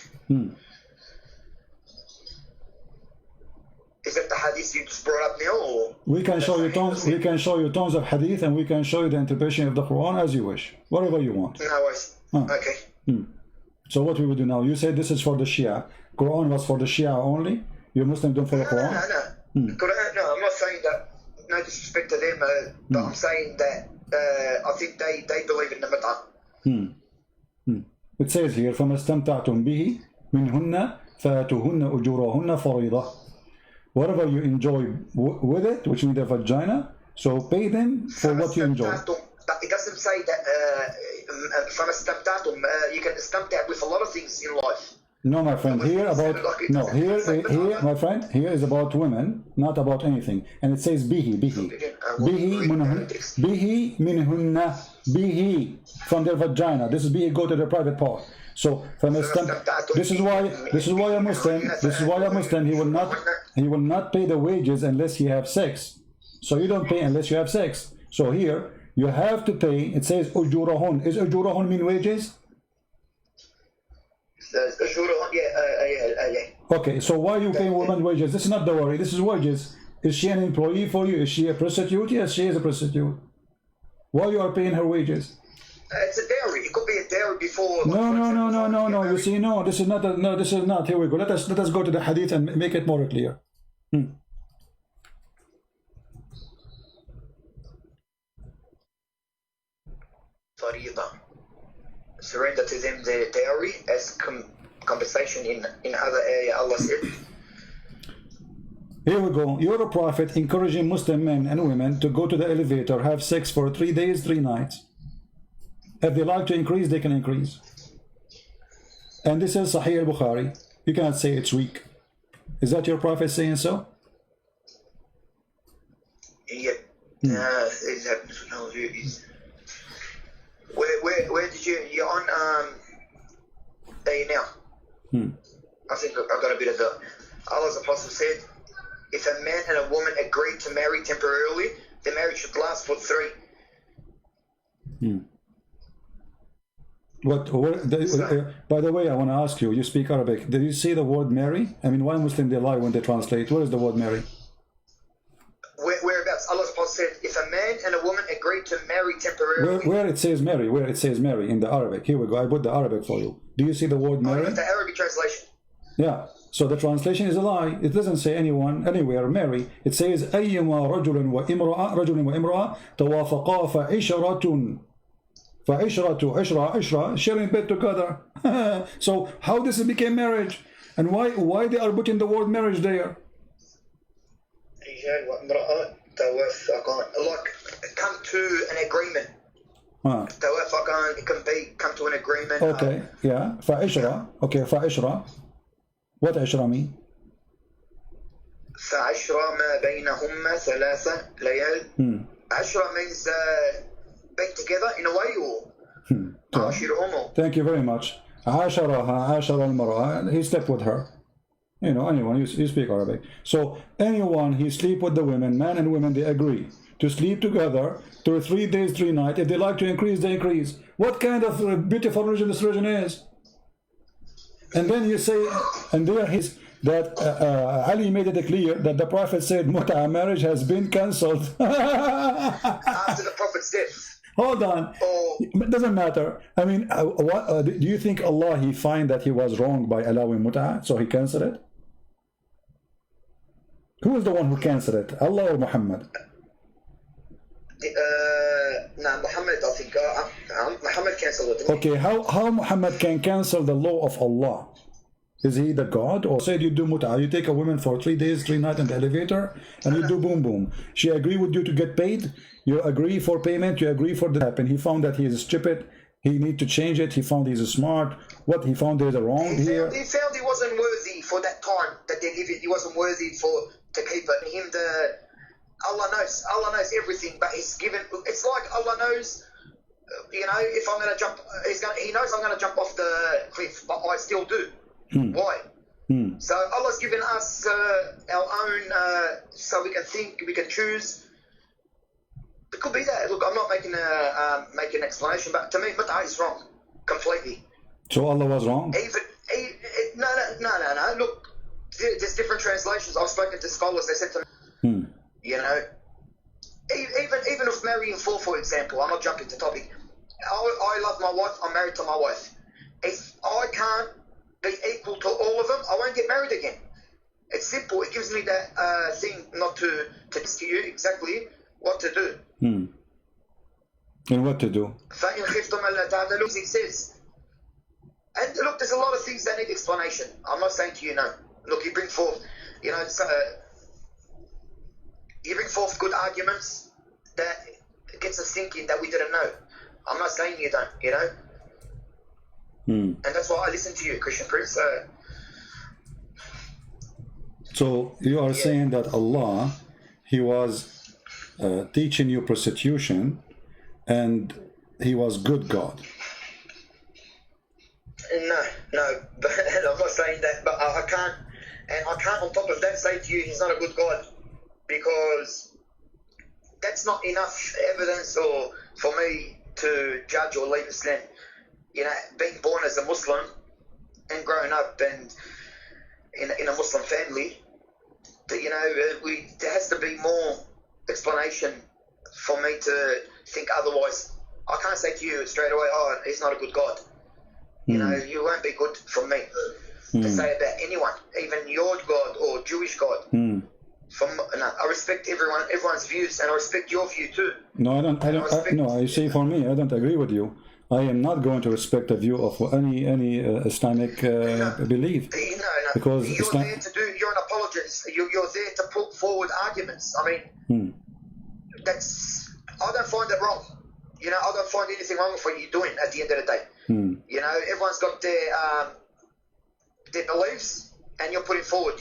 Is that the hadith you just brought up now, or we can show you tons? We can show you tons of hadith, and we can show you the interpretation of the Quran as you wish, whatever you want. No worries. Okay. So what we would do now? You said this is for the Shia. Quran was for the Shia only. You Muslims don't follow Quran. No. Quran, no, I'm not saying that. No disrespect to them, but I'm saying that I think they believe in the mut'ah. It says here, فَمَا اسْتَمْتَعْتُمْ بِهِ مِنْهُنَّ فَآتُوهُنَّ أُجُورَهُنَّ فَرِيضَةً. Whatever you enjoy with it, which means the vagina, so pay them for what you enjoy. But it doesn't say that from istamtatum, you can istamta with a lot of things in life. No, my friend, here my friend, here is about women, not about anything. And it says bihi from their vagina. This is bihi, go to the private part. So this is why a Muslim, he will not pay the wages unless he have sex. So you don't pay unless you have sex. So here you have to pay. It says ujurahun. Is ujurahun mean wages? Okay, so why you pay women wages? This is not dowry, this is wages. Is she an employee for you? Is she a prostitute? Yes, she is a prostitute. Why you are paying her wages? It's a dowry. It could be a dowry before. No. You see, no, this is not. This is not. Here we go. Let us go to the hadith and make it more clear. Surrender to them the dowry as compensation in other area. Allah said. Here we go. You're a prophet encouraging Muslim men and women to go to the elevator, have sex for 3 days, 3 nights. If they like to increase, they can increase. And this is Sahih al-Bukhari. You cannot say it's weak. Is that your prophet saying so? Yeah. Where did you're on there now? I think I got a bit of the Allah's apostle said, if a man and a woman agree to marry temporarily, the marriage should last for 3. By the way, I want to ask you, you speak Arabic. Did you see the word marry? I mean, why Muslim they lie when they translate? Where is the word marry? Whereabouts? Allah's apostle said, if a man and a woman agree to marry temporarily. Where it says marry? Where it says marry in the Arabic? Here we go. I put the Arabic for you. Do you see the word marry? The Arabic translation. Yeah. So the translation is a lie. It doesn't say anyone anywhere marry. It says أيما رجل وامرأة توافقا فعشرة عشرة sharing bed together. So how this became marriage, and why they are putting the word marriage there? Like come to an agreement. It can be come to an agreement. Okay, yeah. فعشرة. Okay, فعشرة. What عشرة mean? فعشرة ما بينهما 3 ليال. عشرة means be together in a way, or Thank you very much. عاشرها المرأة. He slept with her. You know, anyone, you speak Arabic. So anyone he sleep with the women, man and women, they agree to sleep together to 3 days, 3 nights. If they like to increase, they increase. What kind of beautiful religion this religion is? And then you say, and there is that Ali made it clear that the Prophet said Mut'a marriage has been cancelled. After the Prophet's death. Hold on. It doesn't matter. I mean, do you think Allah, he find that he was wrong by allowing Mut'a, so he cancelled it? Who is the one who cancelled it? Allah or Muhammad? No, Muhammad, I think. Muhammad cancelled it. Okay, how Muhammad can cancel the law of Allah? Is he the God? Or said you do mut'a, you take a woman for 3 days, 3 nights in the elevator, and you do boom boom. She agree with you to get paid, you agree for payment, you agree for the happen. He found that he is stupid, he need to change it, he found he's smart. What he found there's a wrong here. He found he wasn't worthy for that time that they give it. He wasn't worthy to keep it. Allah knows everything, but he's given. It's like Allah knows, you know, if I'm going to jump, he knows I'm going to jump off the cliff, but I still do. Why? So Allah's given us our own, so we can think, we can choose. It could be that. Look, I'm not making an explanation, but to me, Mut'a is wrong completely. So Allah was wrong? No. Look, there's different translations. I've spoken to scholars. They said to me, you know, even if marrying for example, I'm not jumping to topic. I love my wife. I'm married to my wife. if I can't be equal to all of them, I won't get married again. It's simple. It gives me that thing not to tell you exactly what to do. And what to do? فَإِنْ خِفْتُمْ أَلَّا تَعْدِلُوا, it says. And look, there's a lot of things that need explanation. I'm not saying to you, no. Look, you bring forth, you bring forth good arguments that gets us thinking that we didn't know. I'm not saying you don't, And that's why I listen to you, Christian Prince. So you are saying that Allah, He was teaching you prostitution, and He was good God. No, but I'm not saying that, but I can't on top of that say to you He's not a good God, because that's not enough evidence or for me to judge or leave Islam. Being born as a Muslim and growing up and in a Muslim family, there has to be more explanation for me to think otherwise. I can't say to you straight away, oh, He's not a good God. You won't be good from me to say about anyone, even your God or Jewish God. I respect everyone's views, and I respect your view too. No, I don't. No, I say for me, I don't agree with you. I am not going to respect the view of any Islamic belief. No. Because you're there to do. You're an apologist. You're there to put forward arguments. I mean, I don't find it wrong. I don't find anything wrong with what you're doing at the end of the day. Everyone's got their beliefs, and you're putting forward.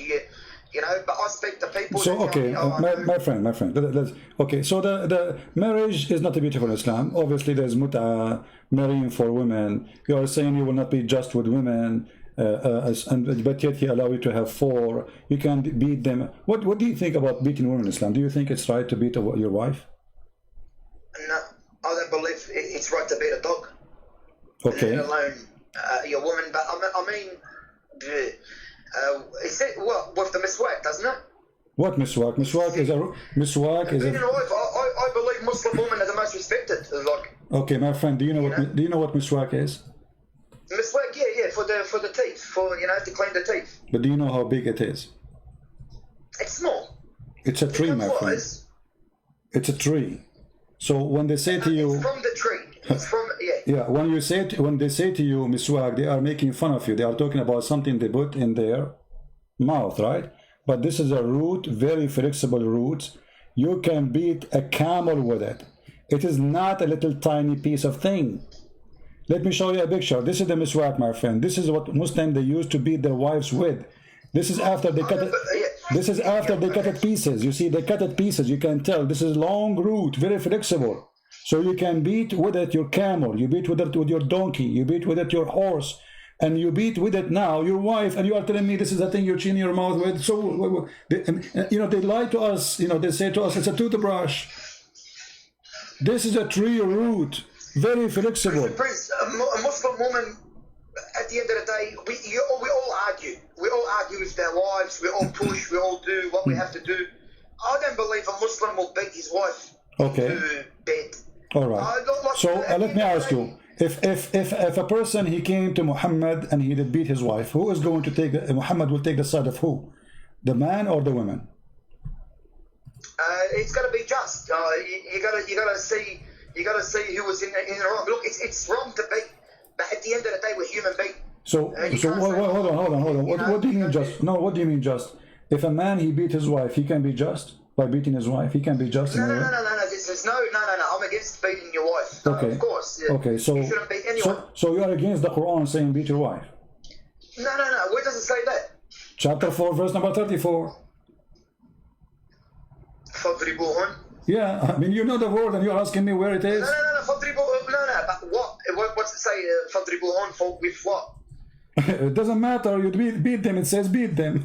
But I speak to people. So okay, my friend. Okay, so the marriage is not a beautiful Islam. Obviously, there's mut'a, marrying for women. You are saying you will not be just with women, but yet He allow you to have 4. You can beat them. What do you think about beating women in Islam? Do you think it's right to beat your wife? No, I don't believe it's right to beat a dog. Okay. Let alone your woman, but I mean, it's with the miswak, doesn't it? What miswak? Miswak is a. I believe Muslim women are the most respected. Okay, my friend, do you know what miswak is? Miswak, yeah, for the teeth, to clean the teeth. But do you know how big it is? It's small. It's a tree, my friend. It's a tree. So when they say to you, it's from the tree. It's from when they say to you miswak, they are making fun of you. They are talking about something they put in their mouth, right? But this is a root, very flexible root. You can beat a camel with it. It is not a little tiny piece of thing. Let me show you a picture. This is the miswak, my friend. This is what Muslims they used to beat their wives with. This is after they cut it. This is after they cut it pieces. You see, they cut it pieces. You can tell. This is long root, very flexible. So you can beat with it your camel. You beat with it with your donkey. You beat with it your horse. And you beat with it now your wife. And you are telling me this is the thing you're chewing your mouth with. So, they lie to us. They say to us, it's a toothbrush. This is a tree root, very flexible. Prince, a Muslim woman, at the end of the day, we all argue. We all argue with their wives. We all push. We all do what we have to do. I don't believe a Muslim will beat his wife to bed. All right. So let me ask you: if a person he came to Muhammad and he did beat his wife, who is going to take? Muhammad will take the side of who? The man or the woman? It's got to be just. You gotta see who was in the wrong. Look, it's wrong to beat, but at the end of the day, we're human beings. So hold on. What do you mean just? No, what do you mean just? If a man he beat his wife, he can be just by beating his wife. He can be just. No. I'm against beating your wife. Okay. Of course. Yeah. Okay. So you shouldn't beat anyone. So you are against the Qur'an saying beat your wife? No. Where does it say that? Chapter 4, verse number 34. فَضْرِبُوهُنْ. Yeah, I mean, you know the word and you're asking me where it is. No. But what's it say? فَضْرِبُوهُنْ for with what? It doesn't matter. You beat them. It says beat them.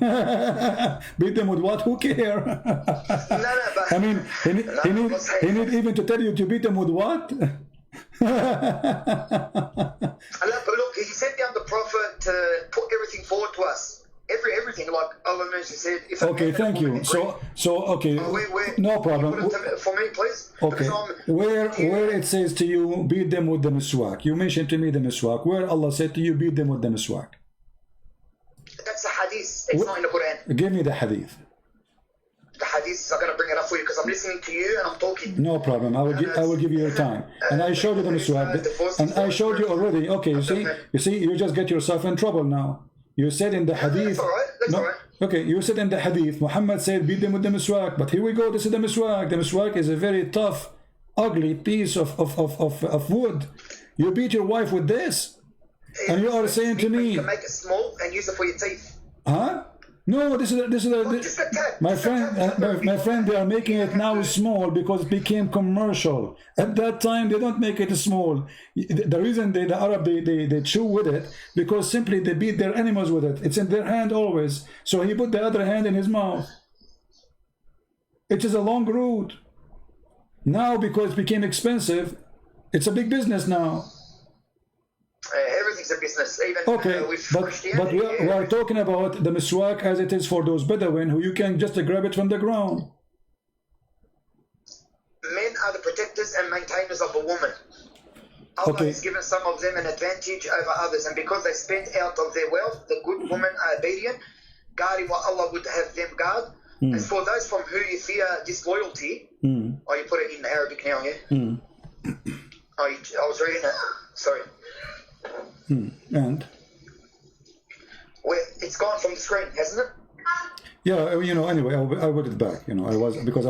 Beat them with what? Who care? But I mean, he need even to tell you to beat them with what? Look, he sent down the Prophet to put everything forward to us. Every everything. Like Allah said, if okay, thank you. So okay, no problem. For me, please. Okay, where it says to you, beat them with the miswak. You mentioned to me the miswak. Where Allah said to you, beat them with the miswak. That's a hadith. It's not in the Qur'an. Give me the hadith. The hadith, I'm going to bring it up for you because I'm listening to you and I'm talking. No problem. I will give you your time. And I showed you the miswak. And I showed you already. Okay, you see, you just get yourself in trouble now. You said in the hadith. That's all right. That's all right. Okay, you said in the hadith, Muhammad said, beat them with the miswak. But here we go. This is the miswak. The miswak is a very tough, ugly piece of wood. You beat your wife with this, and you are saying to me, you can make it small and use it for your teeth. Huh? No, this is my friend. They are making it now small because it became commercial. At that time, they don't make it small. The reason the Arab they chew with it because simply they beat their animals with it. It's in their hand always. So he put the other hand in his mouth. It is a long route. Now because it became expensive, it's a big business now. Everything's a business, even with Christianity. But we are talking about the miswak as it is for those Bedouin who you can just grab it from the ground. Men are the protectors and maintainers of a woman. Allah has given some of them an advantage over others, and because they spent out of their wealth, the good women are obedient, guarding what Allah would have them guard. As for those from whom you fear disloyalty, you put it in Arabic now, yeah? I was reading it. Sorry. And it's gone from the screen, hasn't it? Yeah, anyway, I put it back. I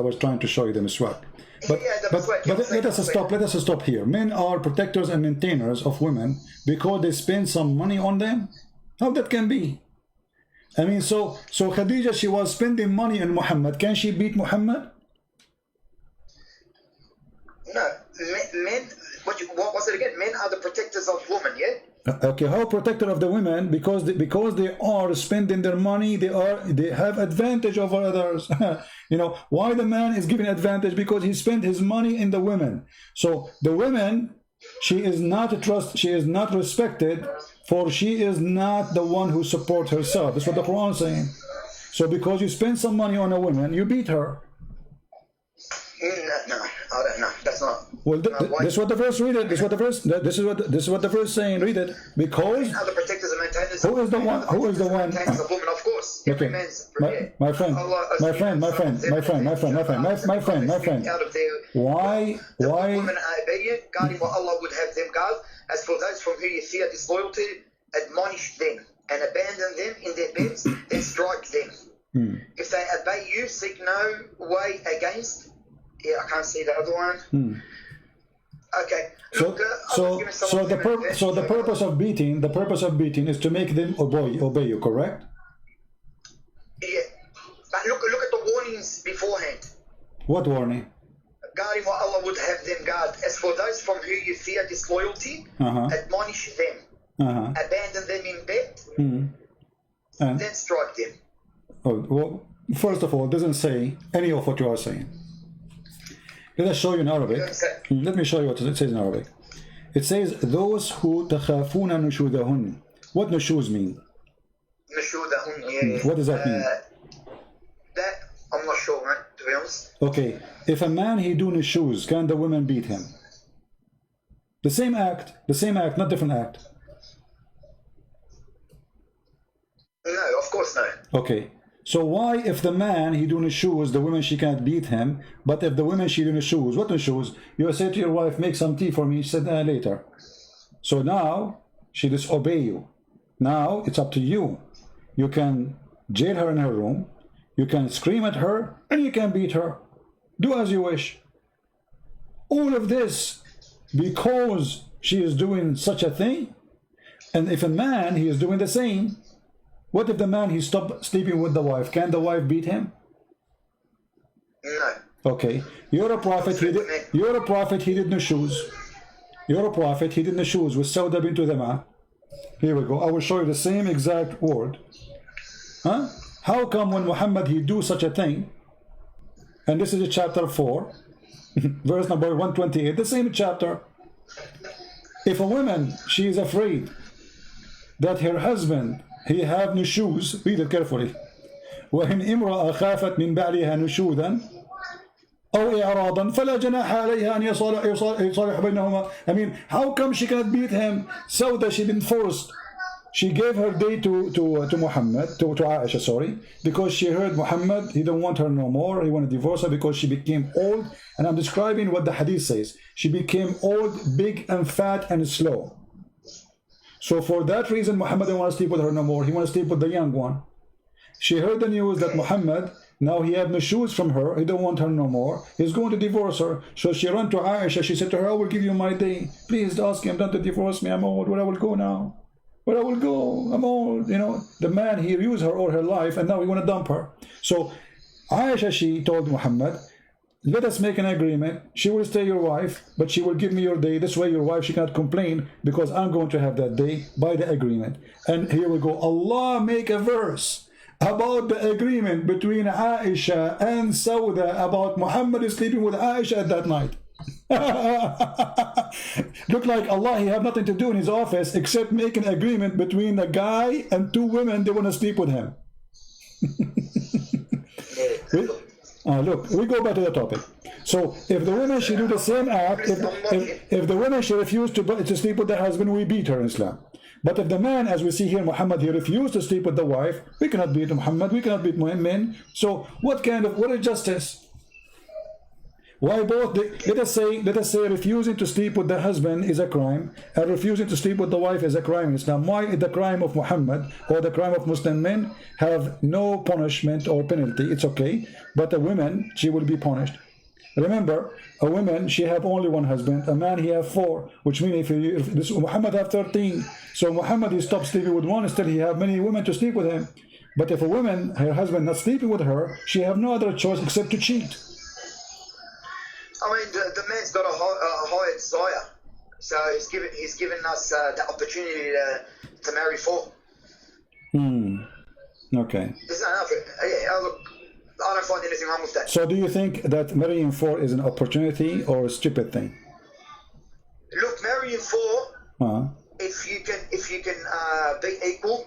was trying to show you the miswak. But let us stop here. Men are protectors and maintainers of women because they spend some money on them. How that can be? I mean, so Khadija, she was spending money on Muhammad. Can she beat Muhammad? No, men. What was it again? Men are the protectors of women, yeah? Okay, how protector of the women? Because they are spending their money, they have advantage over others. Why the man is given advantage? Because he spent his money in the women. So the women, she is not respected, for she is not the one who supports herself. That's what the Quran is saying. So because you spend some money on a woman, you beat her. No, I don't know. That's not. Well, this is what the verse. Read it. This is what the verse saying. Read it. Because other protectors and maintainers. Who is the one? Who is the one? Maintainers of women, of course. Okay. My friend. Why? Women are obedient, guarding what Allah would have them guard. As for those from whom you fear disloyalty, admonish them and abandon them in their beds, then strike them. If they obey you, seek no way against. Yeah, I can't see the other one. Okay. So the purpose of beating is to make them obey you, correct? Yeah. But look at the warnings beforehand. What warning? Guarding what Allah would have them guard. As for those from whom you fear disloyalty, admonish them. Abandon them in bed, and then strike them. Oh, well, first of all, it doesn't say any of what you are saying. Let us show you in Arabic. Let me show you what it says in Arabic. It says, those who تخافون نشوذهن. What nushuz mean? نشوذهن, yeah. What does that mean? That, I'm not sure, man, to be honest. Okay, if a man he do nushuz, can the women beat him? The same act, not different act. No, of course no. Okay. So why, if the man he doing shoes, the women she can't beat him, but if the women she doing shoes, what shoes? You say to your wife, make some tea for me. She said, later. So now she disobey you. Now it's up to you. You can jail her in her room, you can scream at her, and you can beat her. Do as you wish. All of this because she is doing such a thing. And if a man, he is doing the same. What if the man, he stopped sleeping with the wife? Can the wife beat him? No. Okay. You're a prophet, he did no shoes. You're a prophet, he did no shoes with Sauda bint Dama. Here we go. I will show you the same exact word. Huh? How come when Muhammad, he do such a thing, and this is chapter 4, verse number 128, the same chapter. If a woman, she is afraid that her husband he have nushuz, read it carefully. وإن امرأة خافت من بعلها نشوذا أو إعراضا فلا جناح عليها أن يصالح بينهما. I mean, how come she cannot beat him? So that she been forced. She gave her day to Muhammad, to Aisha, sorry, because she heard Muhammad, he don't want her no more, he want to divorce her because she became old. And I'm describing what the hadith says. She became old, big and fat and slow. So for that reason, Muhammad didn't want to sleep with her no more. He want to sleep with the young one. She heard the news that Muhammad, now he had no shoes from her, he don't want her no more, he's going to divorce her. So she ran to Aisha, she said to her, I will give you my day. Please ask him not to divorce me, I'm old, where I will go now? Where I will go? I'm old, you know. The man, he used her all her life and now we want to dump her. So Aisha, she told Muhammad, let us make an agreement. She will stay your wife, but she will give me your day. This way your wife, she cannot complain because I'm going to have that day by the agreement. And here we go. Allah make a verse about the agreement between Aisha and Sauda about Muhammad sleeping with Aisha at that night. Look like Allah, he have nothing to do in his office except make an agreement between a guy and two women, they want to sleep with him. Look, we go back to the topic. So if the women should do the same act, if the women should refuse to sleep with their husband, we beat her in Islam. But if the man, as we see here, Muhammad, he refused to sleep with the wife, we cannot beat Muhammad, we cannot beat men. So what is justice? Why both? Let us say refusing to sleep with the husband is a crime, and refusing to sleep with the wife is a crime in Islam. Why is the crime of Muhammad or the crime of Muslim men have no punishment or penalty? It's okay, but a woman, she will be punished. Remember, a woman, she have only one husband. A man, he have 4, which means if this Muhammad have 13. So Muhammad, he stopped sleeping with one, still he have many women to sleep with him. But if a woman, her husband not sleeping with her, she have no other choice except to cheat. I mean, the man's got a higher desire, so he's given us the opportunity to marry 4. Okay. There's enough. Look, I don't find anything wrong with that. So do you think that marrying 4 is an opportunity or a stupid thing? Look, marrying 4, if you can be equal,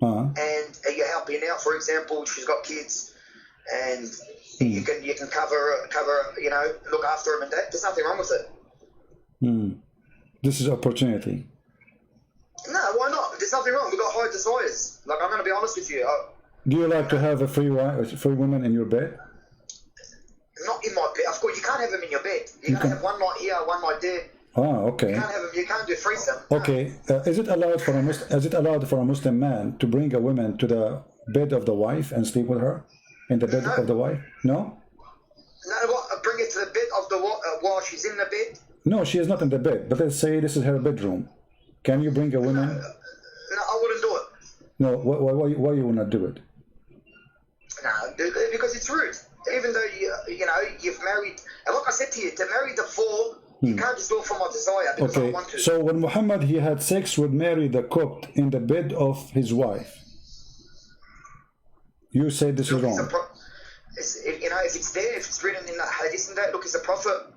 and you're helping out. For example, she's got kids, and you can cover, you know, look after them and that. There's nothing wrong with it. This is opportunity. No, why not? There's nothing wrong. We've got high desires. Like, I'm going to be honest with you. Do you like to have a free woman in your bed? Not in my bed. Of course, you can't have them in your bed. You can have one night here, one night there. Okay. You can't have them. You can't do threesome. Okay. Is it allowed for a Muslim man to bring a woman to the bed of the wife and sleep with her in the bed of the wife? No. No. What? Bring it to the bed of the while she's in the bed. No, she is not in the bed. But let's say this is her bedroom. Can you bring a woman? No, I wouldn't do it. No. Why you will not do it? No, because it's rude. Even though you know you've married, and like I said to you, to marry the 4, you can't just do it for my desire because I want to. So when Muhammad he had sex with Mary the Copt in the bed of his wife, you say this is wrong. You know, if it's there, if it's written in that hadith and that, look, it's a prophet.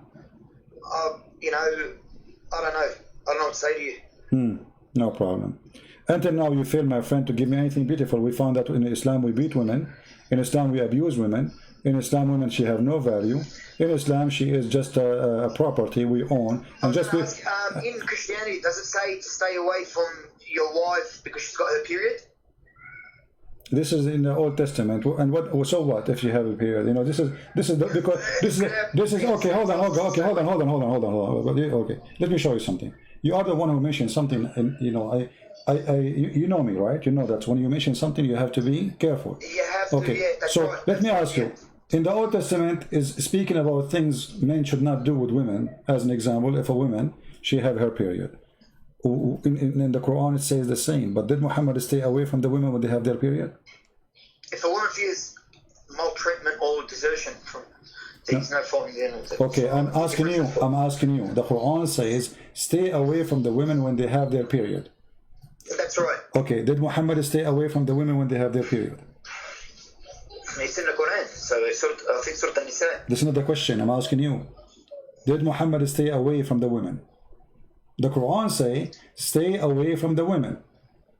You know, I don't know what to say to you. No problem. Until now, you failed, my friend, to give me anything beautiful. We found that in Islam we beat women. In Islam we abuse women. In Islam, women, she have no value. In Islam, she is just a property we own. And just in Christianity, does it say to stay away from your wife because she's got her period? This is in the Old Testament. And what? So what if you have a period? You know, this is okay. Hold on. Okay, let me show you something. You are the one who mentioned something, and you know, you know me, right? You know that when you mention something, you have to be careful. You have to. Okay. Yeah, that's so right. let me ask you. In the Old Testament is speaking about things men should not do with women. As an example, if a woman, she have her period. In the Qur'an it says the same. But did Muhammad stay away from the women when they have their period? If a woman fears maltreatment or desertion from, there's no fault in the Okay, I'm asking you. The Qur'an says stay away from the women when they have their period. That's right. Okay, did Muhammad stay away from the women when they have their period? It's in the Qur'an. So I think Surah An-Nisa. This is not the question. I'm asking you. Did Muhammad stay away from the women? The Quran say stay away from the women.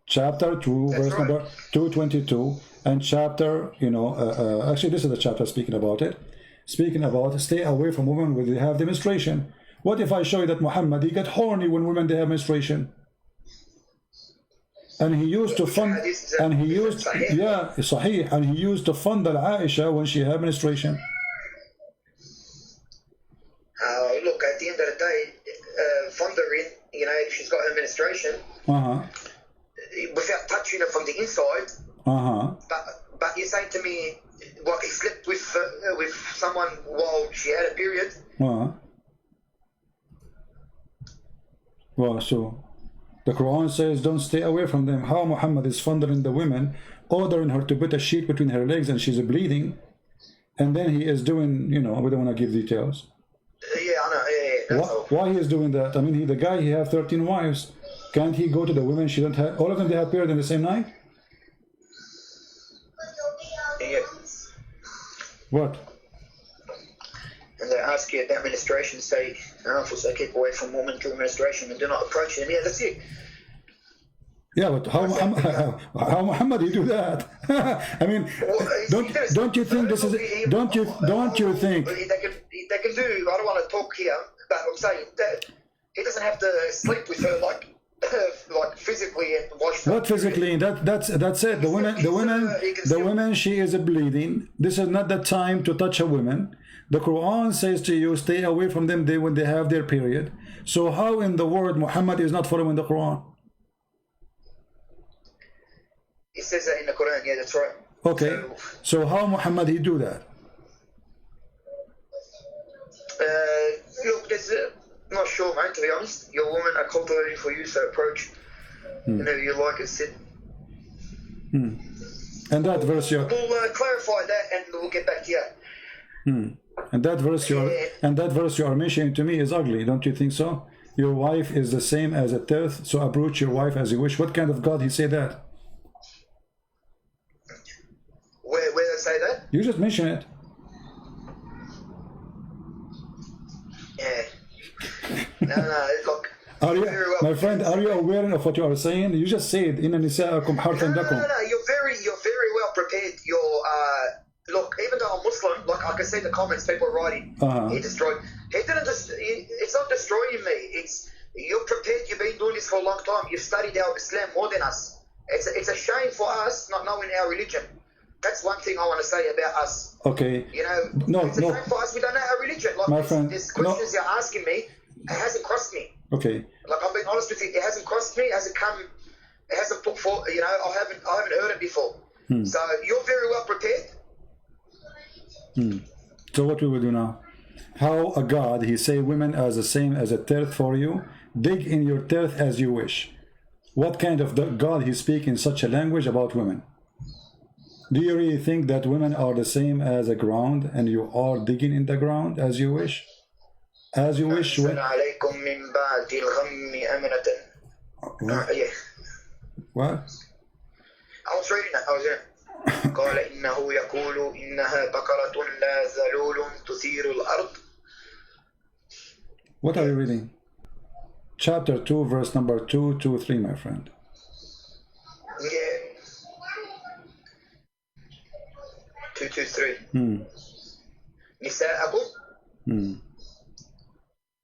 chapter 2, That's verse right. number 222, and chapter, actually this is the chapter speaking about it, speaking about stay away from women when they have the menstruation. What if I show you that Muhammad, he got horny when women they have menstruation? And he used to fund, and he used, yeah, sahih, and he used to fondle Aisha when she had menstruation. Look, at the end of the day, fondling, if she's got her menstruation, without touching her from the inside, but you're saying to me, what, he slept with someone while she had a period? Well, so the Quran says don't stay away from them. How Muhammad is fondling the women, ordering her to put a sheet between her legs and she's bleeding, and then he is doing, we don't want to give details. Yeah, I know, yeah. Why he is doing that? I mean, the guy, he have 13 wives. Can't he go to the women? She don't have, all of them they have period in the same night? Yeah. What? And they ask you about menstruation, say, so keep away from women during menstruation and do not approach them. Yeah, that's it. Yeah, but how Muhammad he do that? I mean, don't you think this is? Don't you think? They can do. I don't want to talk here, but I'm saying that he doesn't have to sleep with her like physically and wash. What physically? That's it. The women. She is bleeding. This is not the time to touch a woman. The Quran says to you, stay away from them when they have their period. So how in the world Muhammad is not following the Quran? It says that in the Quran. Yeah, that's right. Okay. So how Muhammad he do that? Look, I'm not sure, mate, to be honest. Your women are cultivating for you, so approach whenever you like and sit. And that verse We'll clarify that and we'll get back to you. And that verse you are mentioning to me is ugly, don't you think so? Your wife is the same as a tenth, so approach your wife as you wish. What kind of God he say that? Where they say that? You just mention it. Yeah. No, look. Are you, my friend, are you aware of what you are saying? You just said, "Inna nisa'akum harthun lakum." No. You're very well prepared. Look, even though I'm Muslim, like I can see the comments people are writing. He destroyed. He didn't just. It's not destroying me. You're prepared. You've been doing this for a long time. You've studied our Islam more than us. It's a shame for us not knowing our religion. That's one thing I want to say about us. Okay. It's a shame for us. We don't know our religion. Like my friend, this questions you're asking me, it hasn't crossed me. Okay. Like I'm being honest with you, it hasn't crossed me. It hasn't come. It hasn't put forth. I haven't heard it before. So you're very well prepared. So what we will do now? How a God, he say women as the same as a tenth for you. Dig in your tenth as you wish. What kind of God he speak in such a language about women? Do you really think that women are the same as a ground and you are digging in the ground as you wish? As you wish. What? What? I was reading that. I was there. قال إنه يقول إنها بقرة لا ذلول تثير الأرض. What are you reading? Chapter 2, verse number 223, my friend. Yeah. 223. نساءكم.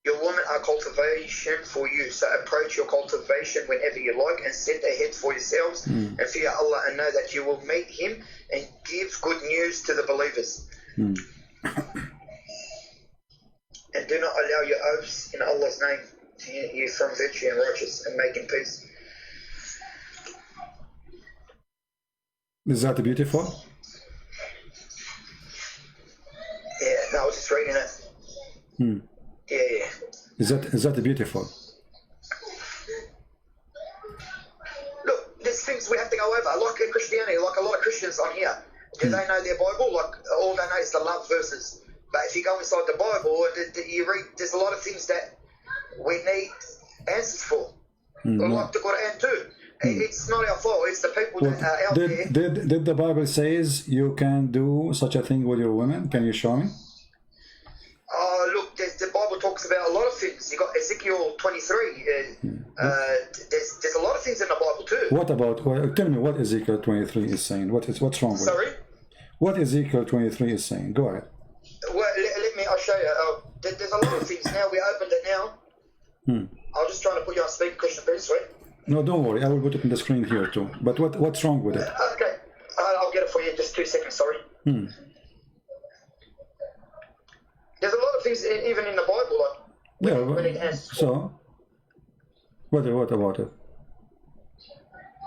Your women are cultivation for you, so approach your cultivation whenever you like and set ahead for yourselves and fear Allah and know that you will meet Him and give good news to the believers. And do not allow your oaths in Allah's name to hinder you from virtue and righteousness and making peace. Is that beautiful? Yeah, no, I was just reading it. Yeah. Is that beautiful? Look, there's things we have to go over, like in Christianity, like a lot of Christians on here. Do they know their Bible? Like, all they know is the love verses. But if you go inside the Bible, you read, there's a lot of things that we need answers for. Like the Qur'an too. It's not our fault, it's the people that are out there. Did the Bible says you can do such a thing with your women? Can you show me? Look, the Bible talks talks about a lot of things. You got Ezekiel 23. There's a lot of things in the Bible too. What about? Well, tell me what Ezekiel 23 is saying. What's wrong with Sorry? it? What Ezekiel 23 is saying? Go ahead. Well, let me. I'll show you. There's a lot of things now. We opened it now. I was just trying to put you on speaker, Christian Prince, right? No, don't worry. I will put it on the screen here too. But what's wrong with it? Okay. I'll get it for you in just 2 seconds. Sorry. There's a lot of things even in the Bible, like when it has. So, what about it?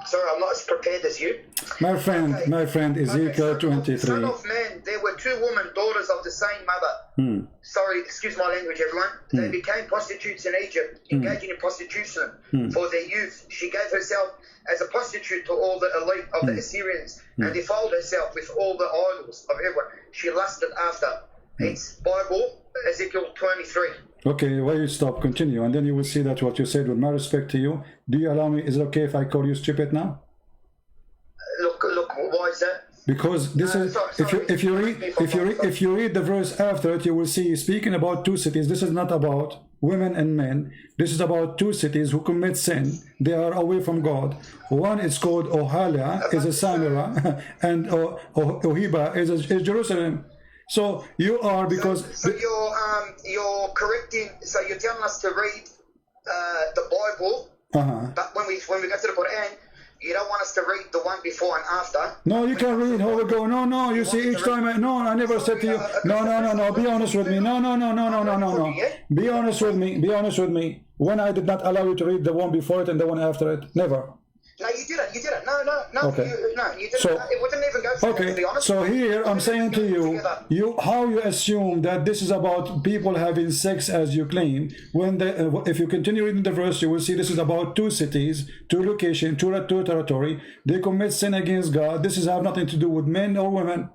Sorry, I'm not as prepared as you. My friend, Ezekiel 23. Son of man, there were 2 women, daughters of the same mother. Sorry, excuse my language, everyone. They became prostitutes in Egypt, engaging in prostitution for their youth. She gave herself as a prostitute to all the elite of the Assyrians and defiled herself with all the idols of everyone. She lusted after. It's Bible, Ezekiel 23. Okay, why you stop? Continue, and then you will see that what you said, with my respect to you. Do you allow me? Is it okay if I call you stupid now? Look, why is that? Because this is if you read the verse after it, you will see speaking about 2 cities. This is not about women and men. This is about 2 cities who commit sin. They are away from God. One is called Ohalia, is a Samira, and Ohiba is Jerusalem. So you are, because so you're correcting. So you're telling us to read the Bible, but when we go to the Qur'an, you don't want us to read the one before and after. No, you can read how we go. No. You see, each time I never said to you. No. Be honest with me. No. Be honest with me. Be honest with me. When I did not allow you to read the one before it and the one after it, never. No, you didn't. No. Okay. You didn't. So, it wouldn't even go for that, to be honest. So here I'm saying to you, how you assume that this is about people having sex as you claim, when if you continue reading the verse, you will see this is about 2 cities, 2 locations, 2 territory. They commit sin against God. This is have nothing to do with men or women.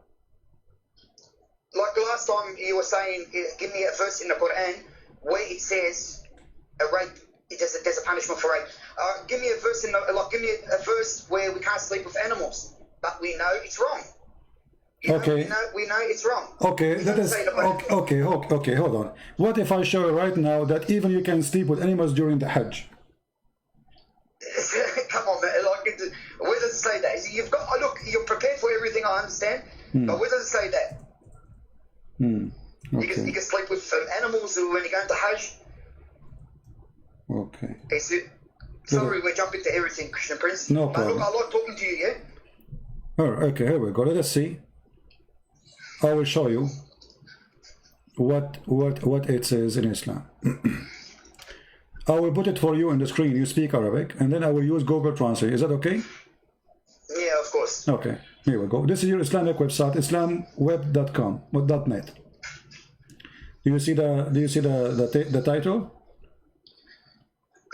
Like the last time you were saying, give me a verse in the Quran where it says a rape. There's a punishment for rape. Give me a verse give me a verse where we can't sleep with animals, but we know it's wrong. We know it's wrong. Okay, okay, hold on. What if I show you right now that even you can sleep with animals during the Hajj? Come on, man. Where does it say that? You've got you're prepared for everything, I understand, but where does it say that? Okay. You can sleep with animals when you go into Hajj. Okay. Sorry, we're jumping to everything, Christian Prince. No problem. Look, I like talking to you, yeah? Okay, here we go. Let us see. I will show you what it says in Islam. I will put it for you on the screen. You speak Arabic, and then I will use Google Translate. Is that okay? Yeah, of course. Okay, here we go. This is your Islamic website, islamweb.com or .net. Do you see the title?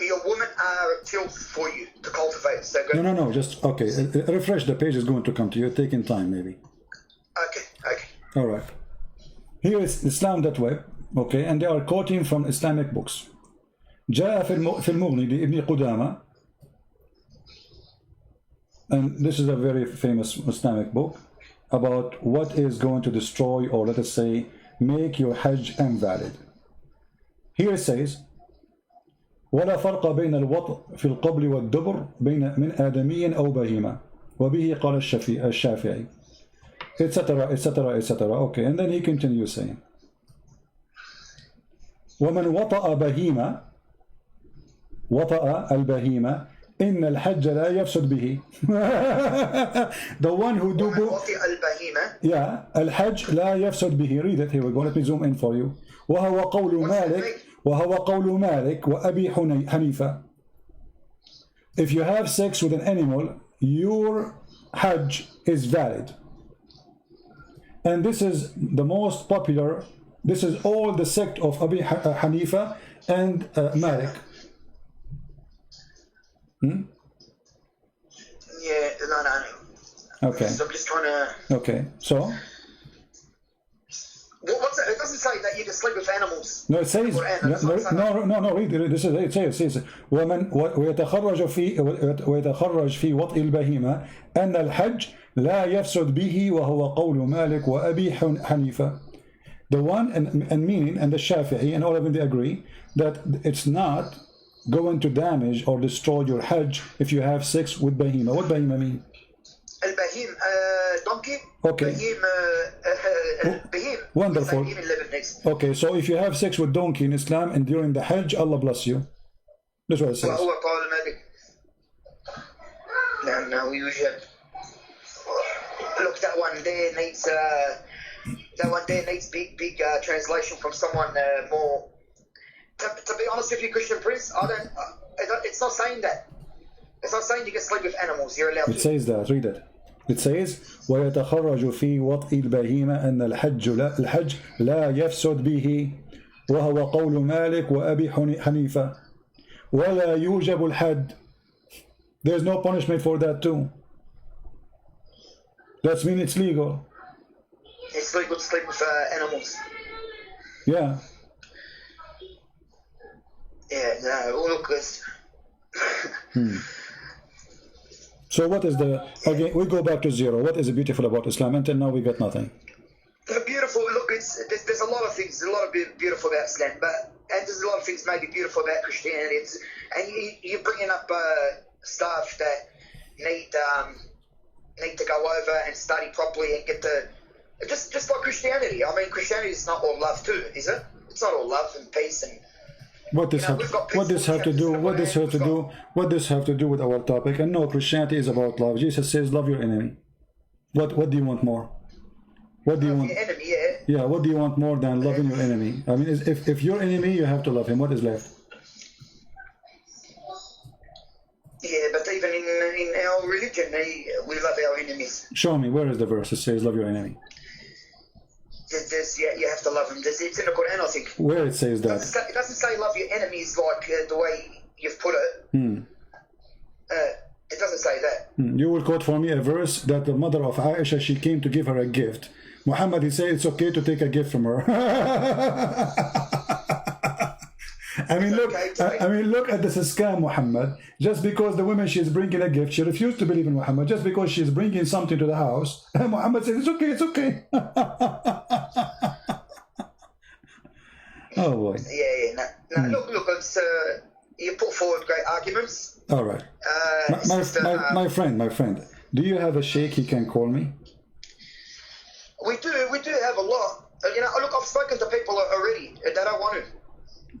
Your women are killed for you to cultivate. So go. No. Just okay. Refresh. The page is going to come to you. Taking time, maybe. Okay. All right. Here is Islam.web. Okay, and they are quoting from Islamic books. جاء في المغني لابن قدامة, and this is a very famous Islamic book about what is going to destroy, or let us say, make your Hajj invalid. Here it says, ولا فرق بين الوطء في القبل والدبر بين من آدمي أو بهيمة وبه قال الشافعي, etc. Okay, and then he continues saying, ومن وطأ بهيمة وطأ البهيمة إن الحج لا يفسد به. The one who do الحج لا يفسد به. Read it. Here we go. Let me zoom in for you. وهو قول مالك وأبي حنيفة. If you have sex with an animal, your Hajj is valid. And this is the most popular. This is all the sect of Abi Hanifa and Malik. Yeah, no. Okay. So I'm just trying to. Okay, so. What's it? It doesn't say that you can sleep with animals. No, it says. No. Read it. This is it. It says. ومن ويتخرج في وطء البهيمة أن الحج لا يفسد به وهو قول مالك وأبي حنيفة. The one and meaning and the Shafi'i and all of them, they agree that it's not going to damage or destroy your Hajj if you have sex with Bahima. What Bahima mean? Al-Bahim, donkey. Okay. Bahim. Wonderful. Okay, so if you have sex with donkey in Islam and during the Hajj, Allah bless you. That's what it says. No, we usually look. That one there needs big translation from someone more. To be honest with you, Christian Prince, it's not saying that. It's not saying you can sleep with animals. You're allowed to. It says that. Read it. It says ويتخرج في وطء البهيمة أن الحج لا يفسد به وهو قول مالك وأبي حنيفة ولا يوجب الحد. There's no punishment for that too. That means it's legal. It's legal to sleep with animals. Yeah. Yeah, no, look, So what is the, again, we go back to zero. What is beautiful about Islam? Until now we got nothing. Beautiful, look, there's a lot of things, there's a lot of beautiful about Islam, and there's a lot of things maybe beautiful about Christianity. And you're bringing up stuff that need to go over and study properly and get the, just like Christianity. I mean, Christianity is not all love too, is it? It's not all love and peace and... What this have to do with our topic? And no, Christianity is about love. Jesus says, love your enemy. What do you want more? What do you want? Your enemy, yeah. What do you want more than loving your enemy? I mean, if your enemy, you have to love him. What is left? Yeah, but even in our religion, we love our enemies. Show me, where is the verse that says love your enemy? You have to love him. It's in the Qur'an, I think. Where it says that? It doesn't say love your enemies like the way you've put it. It doesn't say that. You will quote for me a verse that the mother of Aisha, she came to give her a gift. Muhammad, he said it's okay to take a gift from her. I mean, look at this scam, Muhammad. Just because the woman, she's bringing a gift, she refused to believe in Muhammad. Just because she's bringing something to the house, Muhammad says, it's okay, it's okay. Oh boy. Yeah. No, look, it's, you put forward great arguments. All right. My friend, do you have a sheikh he can call me? We do have a lot. You know, look, I've spoken to people already that don't want to.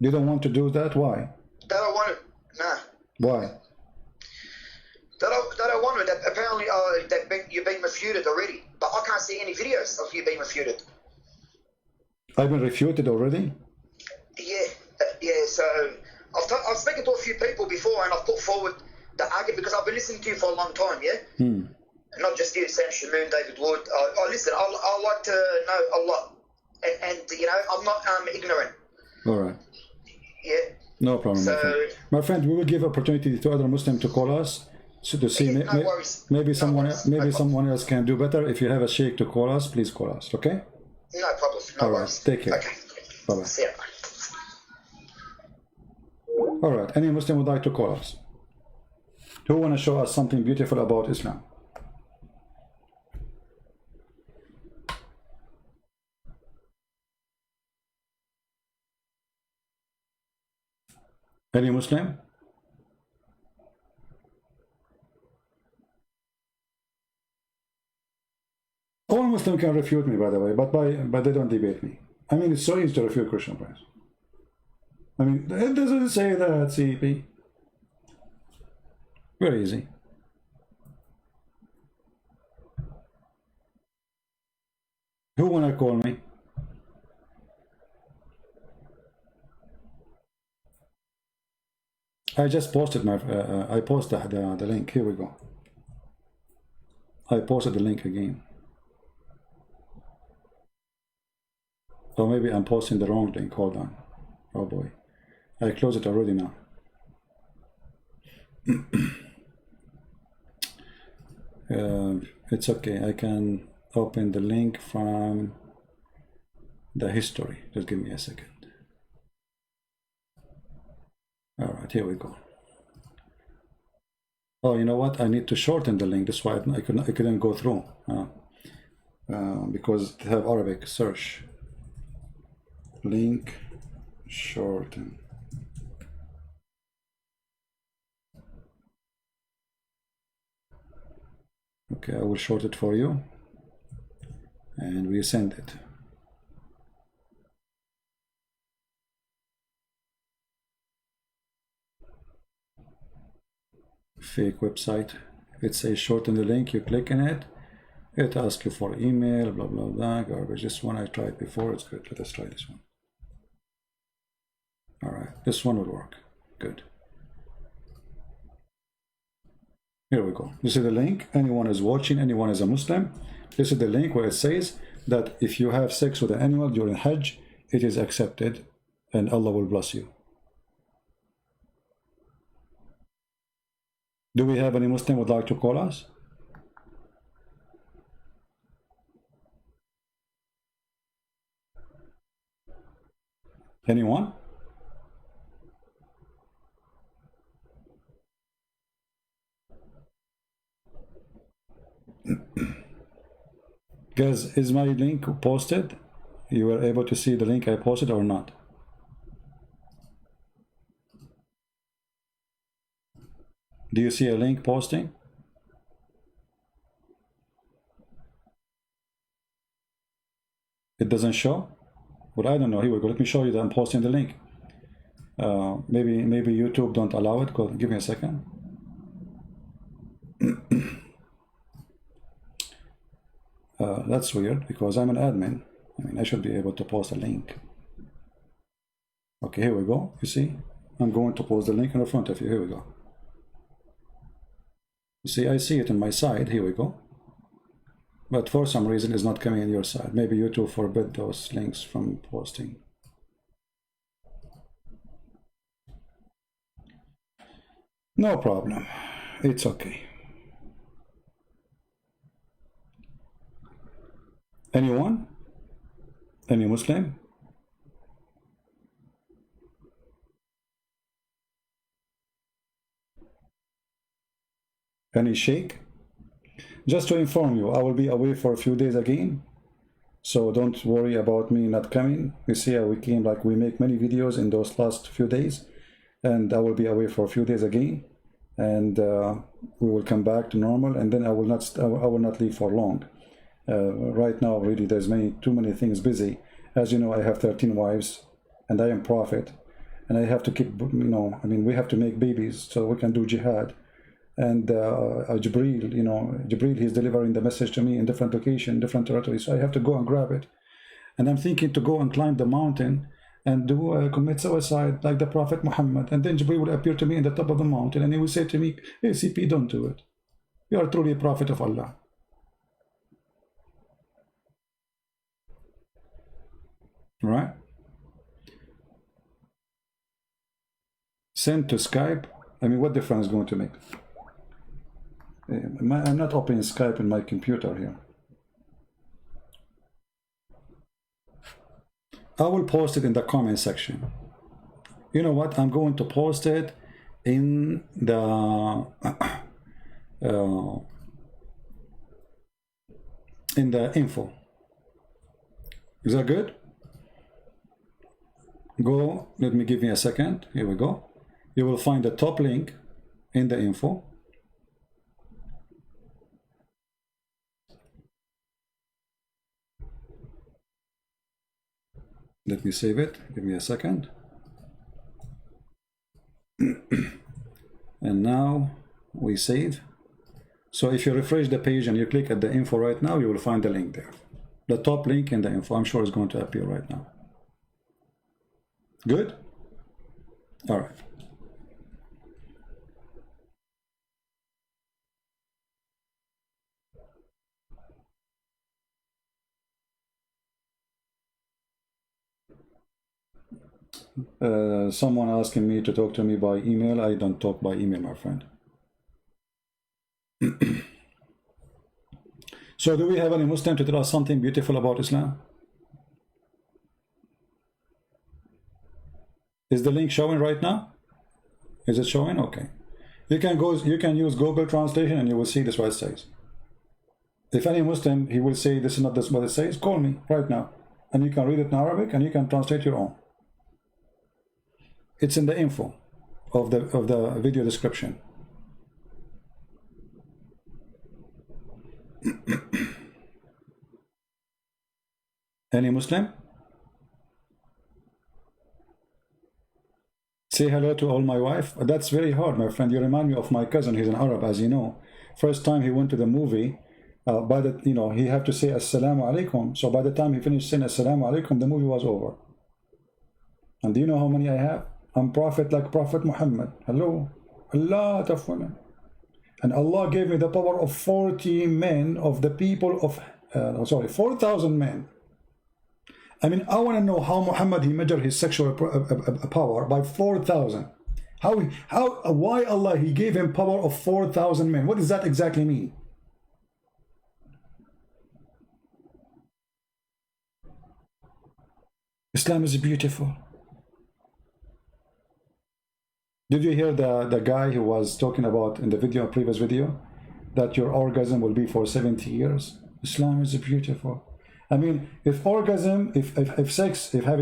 You don't want to do that? Why? They don't want to. Nah. Why? They don't want to. Apparently, you've been refuted already. But I can't see any videos of you being refuted. I've been refuted already? Yeah. So I've spoken to a few people before, and I've put forward the argument because I've been listening to you for a long time. Yeah. Not just you, Sam Shamoon, David Wood. Listen. I like to know a lot, and you know, I'm not ignorant. All right. Yeah. No problem, so, my friend. We will give opportunity to other Muslims to call us, so to see maybe someone else can do better. If you have a sheikh to call us, please call us. Okay. No problem. No worries. Take care. Okay. Bye bye. See ya. All right. Any Muslim would like to call us? Who want to show us something beautiful about Islam? Any Muslim? All Muslim can refute me, by the way, but they don't debate me. I mean, it's so easy to refute Christian Prince. I mean, it doesn't say that, CP. Very easy. Who wanna call me? I just posted I posted the link. Here we go. I posted the link again. Or maybe I'm posting the wrong link. Hold on. Oh boy. I closed it already now. It's okay. I can open the link from the history. Just give me a second. All right, here we go. Oh, you know what? I need to shorten the link. That's why I couldn't go through because they have Arabic search. link shorten. Okay, I will short it for you and we send it. Fake website. It says shorten the link, you click on it, it asks you for email, blah blah blah, garbage. This one I tried before, it's good. Let us try this one. Alright, this one will work. Good. Here we go. This is the link. Anyone is watching, anyone is a Muslim. This is the link where it says that if you have sex with an animal during Hajj, it is accepted and Allah will bless you. Do we have any Muslim who would like to call us? Anyone? Guys, is my link posted? You were able to see the link I posted or not? Do you see a link posting? It doesn't show? Well, I don't know. Here we go. Let me show you that I'm posting the link. Maybe YouTube don't allow it. Go, give me a second. That's weird because I'm an admin. I mean, I should be able to post a link. Okay, here we go. You see? I'm going to post the link in the front of you. Here we go. You see, I see it on my side. Here we go. But for some reason, it's not coming on your side. Maybe YouTube forbid those links from posting. No problem. It's okay. Anyone? Any Muslim? Any Sheikh? Just to inform you, I will be away for a few days again, so don't worry about me not coming. You see how we came, like we make many videos in those last few days, and I will be away for a few days again, and we will come back to normal, and then I will not leave for long. Right now, really, there's too many things busy. As you know, I have 13 wives, and I am prophet, and I have to keep, I mean, we have to make babies so we can do jihad. And Jibreel, he's delivering the message to me in different locations, different territories. So I have to go and grab it. And I'm thinking to go and climb the mountain and commit suicide like the Prophet Muhammad. And then Jibreel will appear to me in the top of the mountain and he will say to me, hey, CP, don't do it. You are truly a prophet of Allah. Right? Send to Skype. I mean, what difference is going to make? I'm not opening Skype in my computer here. I will post it in the comment section. You know what? I'm going to post it in the info. Is that good? Go. Let me give me a second. Here we go. You will find the top link in the info. Let me save it. Give me a second. And now we save. So if you refresh the page and you click at the info right now, you will find the link there. The top link in the info. I'm sure it's going to appear right now. Good? All right. Someone asking me to talk to me by email. I don't talk by email, my friend. So do we have any Muslim to tell us something beautiful about Islam? Is the link showing right now? Is it showing? Okay. You can use Google Translation and you will see this what it says. If any Muslim, he will say this is not what it says, call me right now. and you can read it in Arabic, and you can translate your own. It's in the info of the video description. Any Muslim? Say hello to all my wife. That's very hard, my friend. You remind me of my cousin. He's an Arab, as you know. First time he went to the movie, he had to say Assalamu alaikum. So by the time he finished saying Assalamu alaikum, the movie was over. And do you know how many I have? I'm prophet like Prophet Muhammad. Hello, a lot of women. And Allah gave me the power of 40 men of the people of, 4,000 men. I mean, I want to know how Muhammad, he measured his sexual power by 4,000. Why Allah, he gave him power of 4,000 men? What does that exactly mean? Islam is beautiful. Did you hear the guy who was talking about in the video, previous video, that your orgasm will be for 70 years? Islam is beautiful. I mean, if having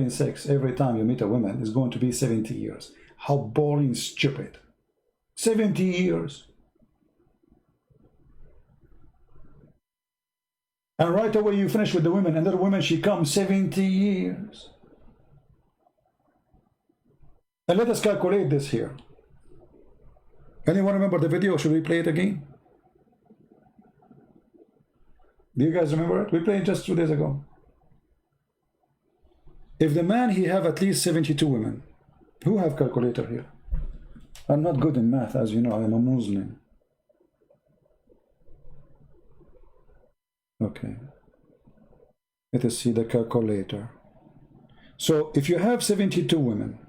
sex every time you meet a woman is going to be 70 years, how boring, stupid. 70 years. And right away you finish with the women, another woman, she comes 70 years. And let us calculate this here. Anyone remember the video? Should we play it again? Do you guys remember it? We played it just 2 days ago. If the man, he have at least 72 women. Who have calculator here? I'm not good in math, as you know. I am a Muslim. Okay. Let us see the calculator. So if you have 72 women,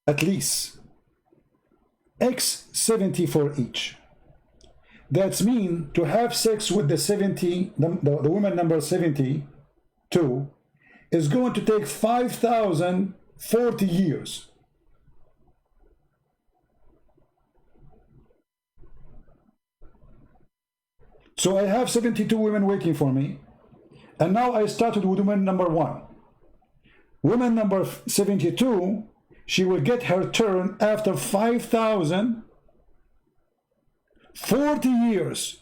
at least x 70 for each. That's mean to have sex with the 70, the woman number 72 is going to take 5,040 years. So I have 72 women waiting for me, and now I started with woman number 1. Woman number 72, she will get her turn after 5,040 years.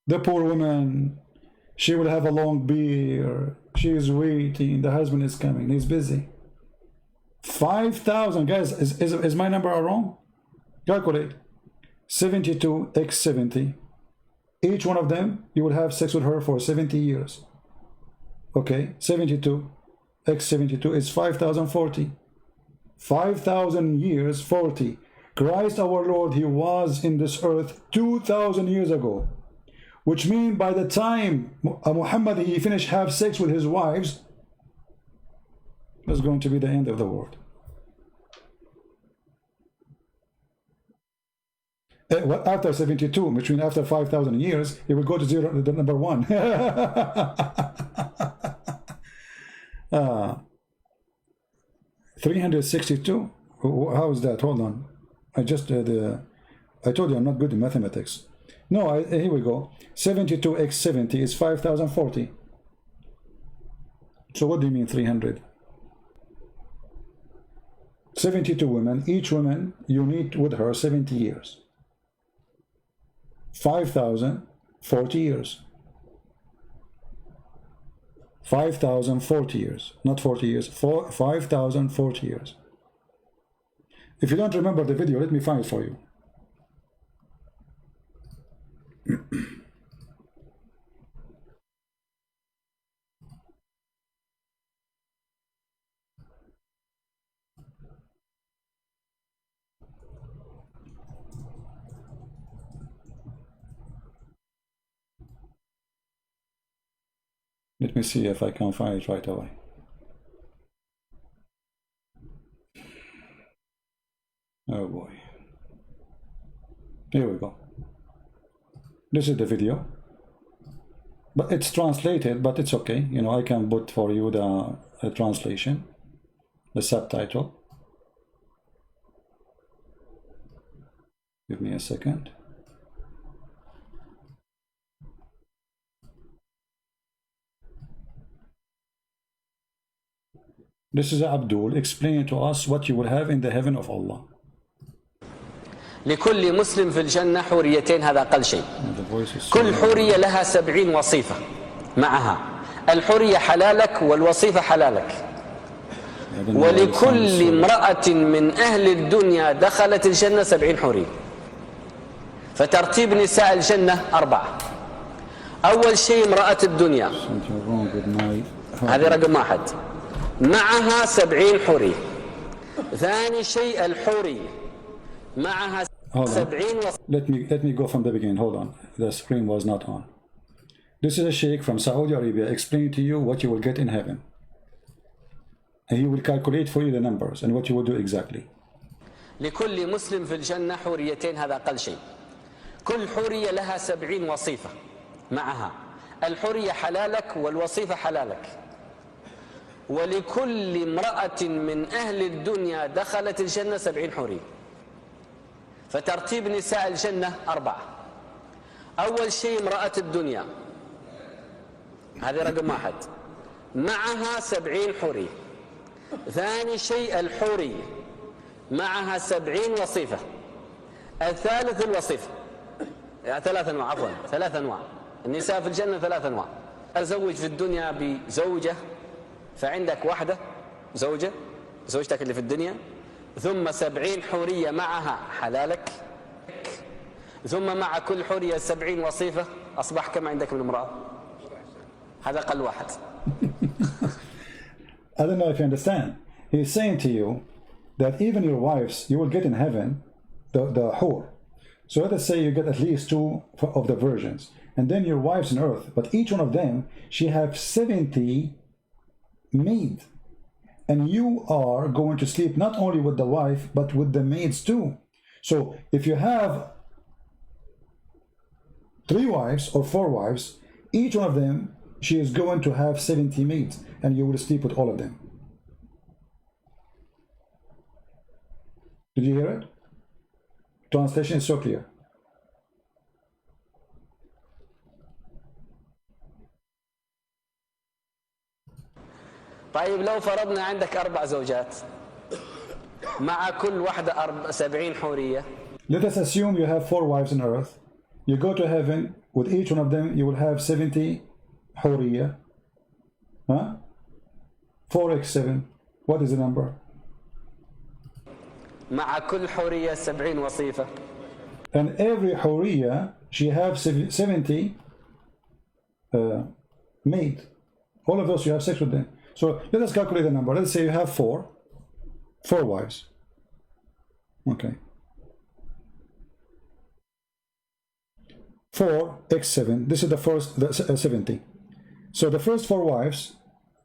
The poor woman, she will have a long beard. She is waiting. The husband is coming. He's busy. 5,000. Guys, is my number wrong? Calculate. 72 x 70. Each one of them, you will have sex with her for 70 years. Okay, 72 x 72 is 5,040. 5,000 years, 40. Christ our Lord, he was in this earth 2,000 years ago. Which means by the time Muhammad, he finished have sex with his wives, that's going to be the end of the world. After 72, which means after 5,000 years, it will go to zero, the number 1. 362? How is that? Hold on. I told you I'm not good in mathematics. No, here we go. 72 x 70 is 5,040. So what do you mean 300? 72 women, each woman you need with her 70 years. 5,040 years. 5,040 years, not 40 years, 5,040 years. If you don't remember the video, let me find it for you. Let me see if I can find it right away. Oh boy. Here we go. This is the video. But it's translated, but it's okay. You know, I can put for you the translation, the subtitle. Give me a second. This is Abdul explaining to us what you will have in the heaven of Allah. لكل مسلم في الجنة حوريتين، هذا أقل شيء. كل حورية لها 70 وصيفة معها. الحورية حلالك والوصيفة حلالك. ولكل امرأة من أهل الدنيا دخلت الجنة 70 حورية. فترتيب نساء الجنة 4. أول شيء امرأة الدنيا، هذه رقم 1، معها 70 حورية. ثاني شيء الحورية معها 70 Let me go from the beginning. Hold on. The screen was not on. This is a sheikh from Saudi Arabia explaining to you what you will get in heaven. And he will calculate for you the numbers and what you will do exactly. لكل مسلم في الجنة حوريتين، هذا أقل شيء. كل حورية لها 70 وصيفة معها. الحورية حلالك والوصيفة حلالك. ولكل امرأة من أهل الدنيا دخلت الجنة 70 حورية. فترتيب نساء الجنة 4. أول شيء امرأة الدنيا، هذه رقم 1، معها 70 حورية. ثاني شيء الحورية معها 70 وصيفة. الثالث الوصيفة، 3 أنواع، عفوا 3 أنواع. النساء في الجنة 3 أنواع. أزوج في الدنيا بزوجة، فعندك واحدة زوجة، زوجتك اللي في الدنيا، ثم 70 حورية معها حلالك، ثم مع كل حورية 70 وصيفة، أصبح كم عندك من امرأة؟ هذا أقل واحد. I don't know if you understand. He's saying to you that even your wives, you will get in heaven the hur. So let us say you get at least 2 of the virgins, and then your wives on earth, but each one of them, she have 70 maid, and you are going to sleep not only with the wife but with the maids too. So if you have 3 wives or 4 wives, each one of them, she is going to have 70 maids, and you will sleep with all of them. Did you hear it? Translation is so clear. طيب لو فرضنا عندك 4 زوجات مع كل واحدة 70 حورية. Let us assume you have 4 wives on earth. You go to heaven, with each one of them you will have 70 حورية. Huh? 4x7. What is the number? مع كل حورية 70 وصيفة. And every حورية, she have 70 maid. All of those you have sex with them. So let us calculate the number. Let's say you have 4 wives. Okay. 4x7. This is the first 70. So the first 4 wives,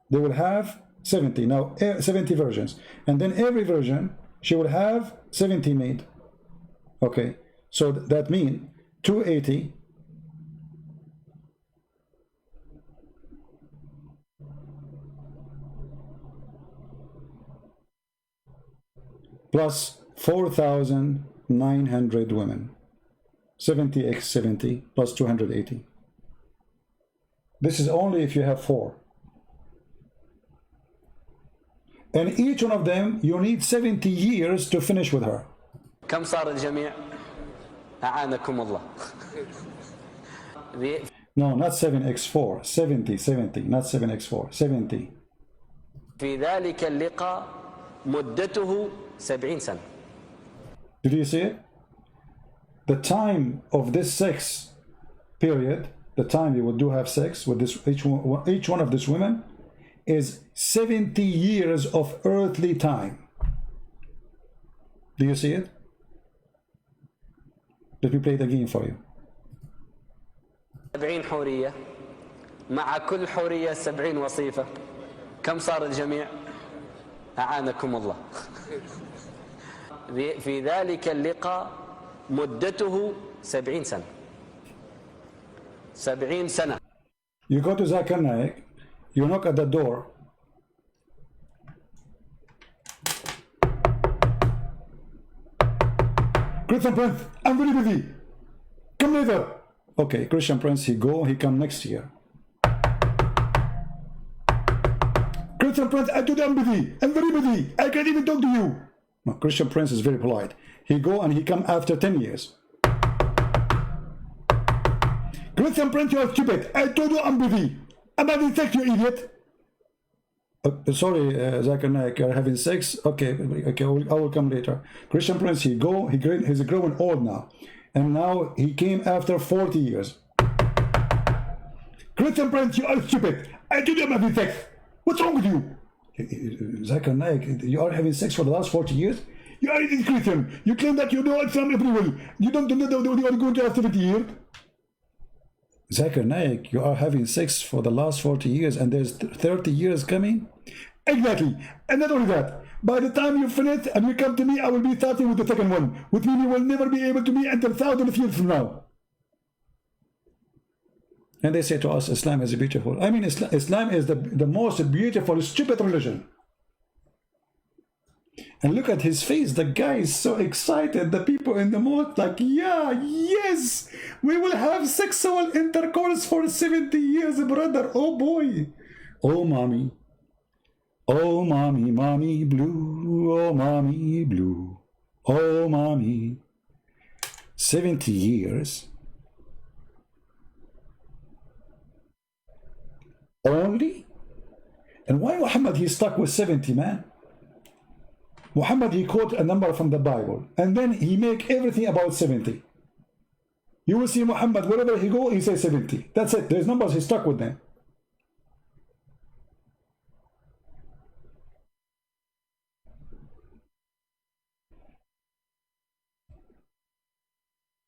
they will have 70. Now 70 virgins, and then every virgin, she will have 70 maid. Okay. So that means 280 plus 4,900 women. 70x70 plus 280. This is only if you have 4. And each one of them, you need 70 years to finish with her. كم صار الجميع؟ أعانكم الله. No, not 7x4. 70, not 7x4. 70. في ذلك اللقاء مدته 70 سنة. Did you see it? The time of this sex period, the time you would do have sex with this each one of these women, is 70 years of earthly time. Do you see it? Let me play it again for you. 70 حورية مع كل حورية 70 وصيفة. كم صار الجميع؟ أعانكم الله. في ذلك اللقاء مدته 70 سنة. 70 سنة. You go to Zakir Naik, you knock at the door. Christian Prince, I'm very busy. Come later. Okay, Christian Prince, he come next year. Christian Prince, I told you I'm busy. I'm very busy. I can't even talk to you. No, Christian Prince is very polite. He come after 10 years. Christian Prince, you are stupid. I told you I'm busy. I'm having sex, you idiot. Sorry, Zakir Naik, you're having sex? Okay, I will come later. Christian Prince, he's growing old now. And now he came after 40 years. Christian Prince, you are stupid. I told you I'm having sex. What's wrong with you? Zakir Naik, you are having sex for the last 40 years? You are a Christian. You claim that you know Islam every well. You don't know you are going to have 70 years. Zakir Naik, you are having sex for the last 40 years and there's 30 years coming? Exactly. And not only that, by the time you finish and you come to me, I will be starting with the second one, which means you will never be able to meet until thousands of years from now. And they say to us, Islam is beautiful. I mean, Islam is the most beautiful, stupid religion. And look at his face. The guy is so excited. The people in the mosque like, yeah, yes, we will have sexual intercourse for 70 years, brother. Oh boy. Oh mommy. Oh mommy, mommy blue. Oh mommy blue. Oh mommy. 70 years. Only? And why Muhammad, he's stuck with 70, man? Muhammad, he quote a number from the Bible, and then he make everything about 70. You will see Muhammad, wherever he go, he says 70. That's it. There's numbers, he's stuck with them.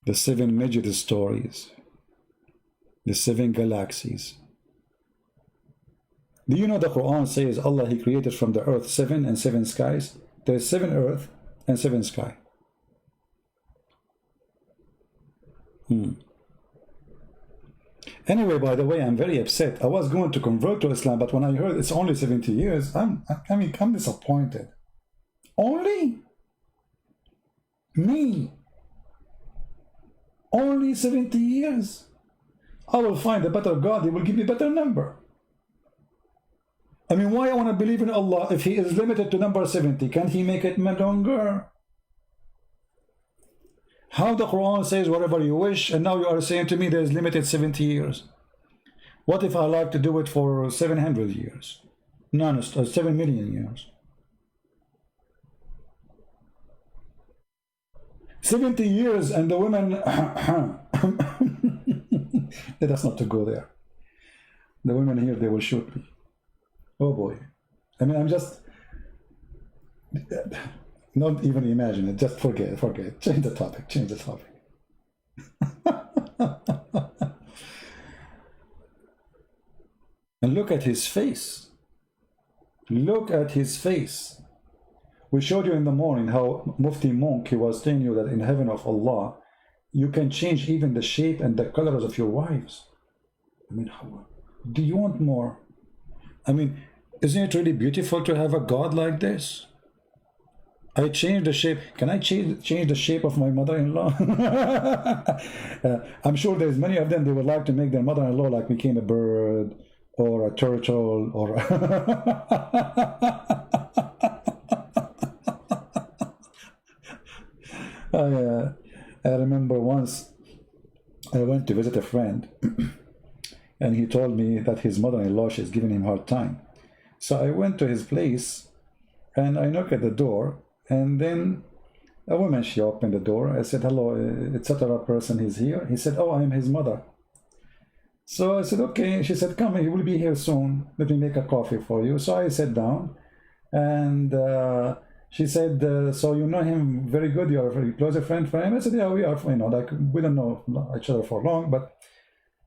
The 7 major stories. The 7 galaxies. Do you know the Qur'an says Allah, he created from the earth 7 and 7 skies? There's 7 earth and 7 sky. Anyway, by the way, I'm very upset. I was going to convert to Islam, but when I heard it's only 70 years, I'm disappointed. Only? Me? Only 70 years? I will find a better God, he will give me a better number. I mean, why I want to believe in Allah if he is limited to number 70? Can't he make it longer? How the Quran says whatever you wish, and now you are saying to me there is limited 70 years. What if I like to do it for 700 years? No, 7 million years. 70 years and the women... Let us not to go there. The women here, they will shoot me. Oh boy. I mean, I'm just... Not even imagine it. Just forget. Change the topic. And look at his face. Look at his face. We showed you in the morning how Mufti Monk, he was telling you that in heaven of Allah, you can change even the shape and the colors of your wives. I mean, how do you want more? I mean, isn't it really beautiful to have a God like this? I changed the shape. Can I change the shape of my mother-in-law? I'm sure there's many of them, they would like to make their mother-in-law like became a bird or a turtle or... I remember once I went to visit a friend and he told me that his mother-in-law, she's giving him a hard time. So I went to his place and I knocked at the door, and then a woman, she opened the door. I said, hello, etc. person, he's here. He said, oh, I'm his mother. So I said, okay. She said, come, he will be here soon. Let me make a coffee for you. So I sat down and she said, so you know him very good, you're a very close friend for him? I said, yeah, we are, like we don't know each other for long, but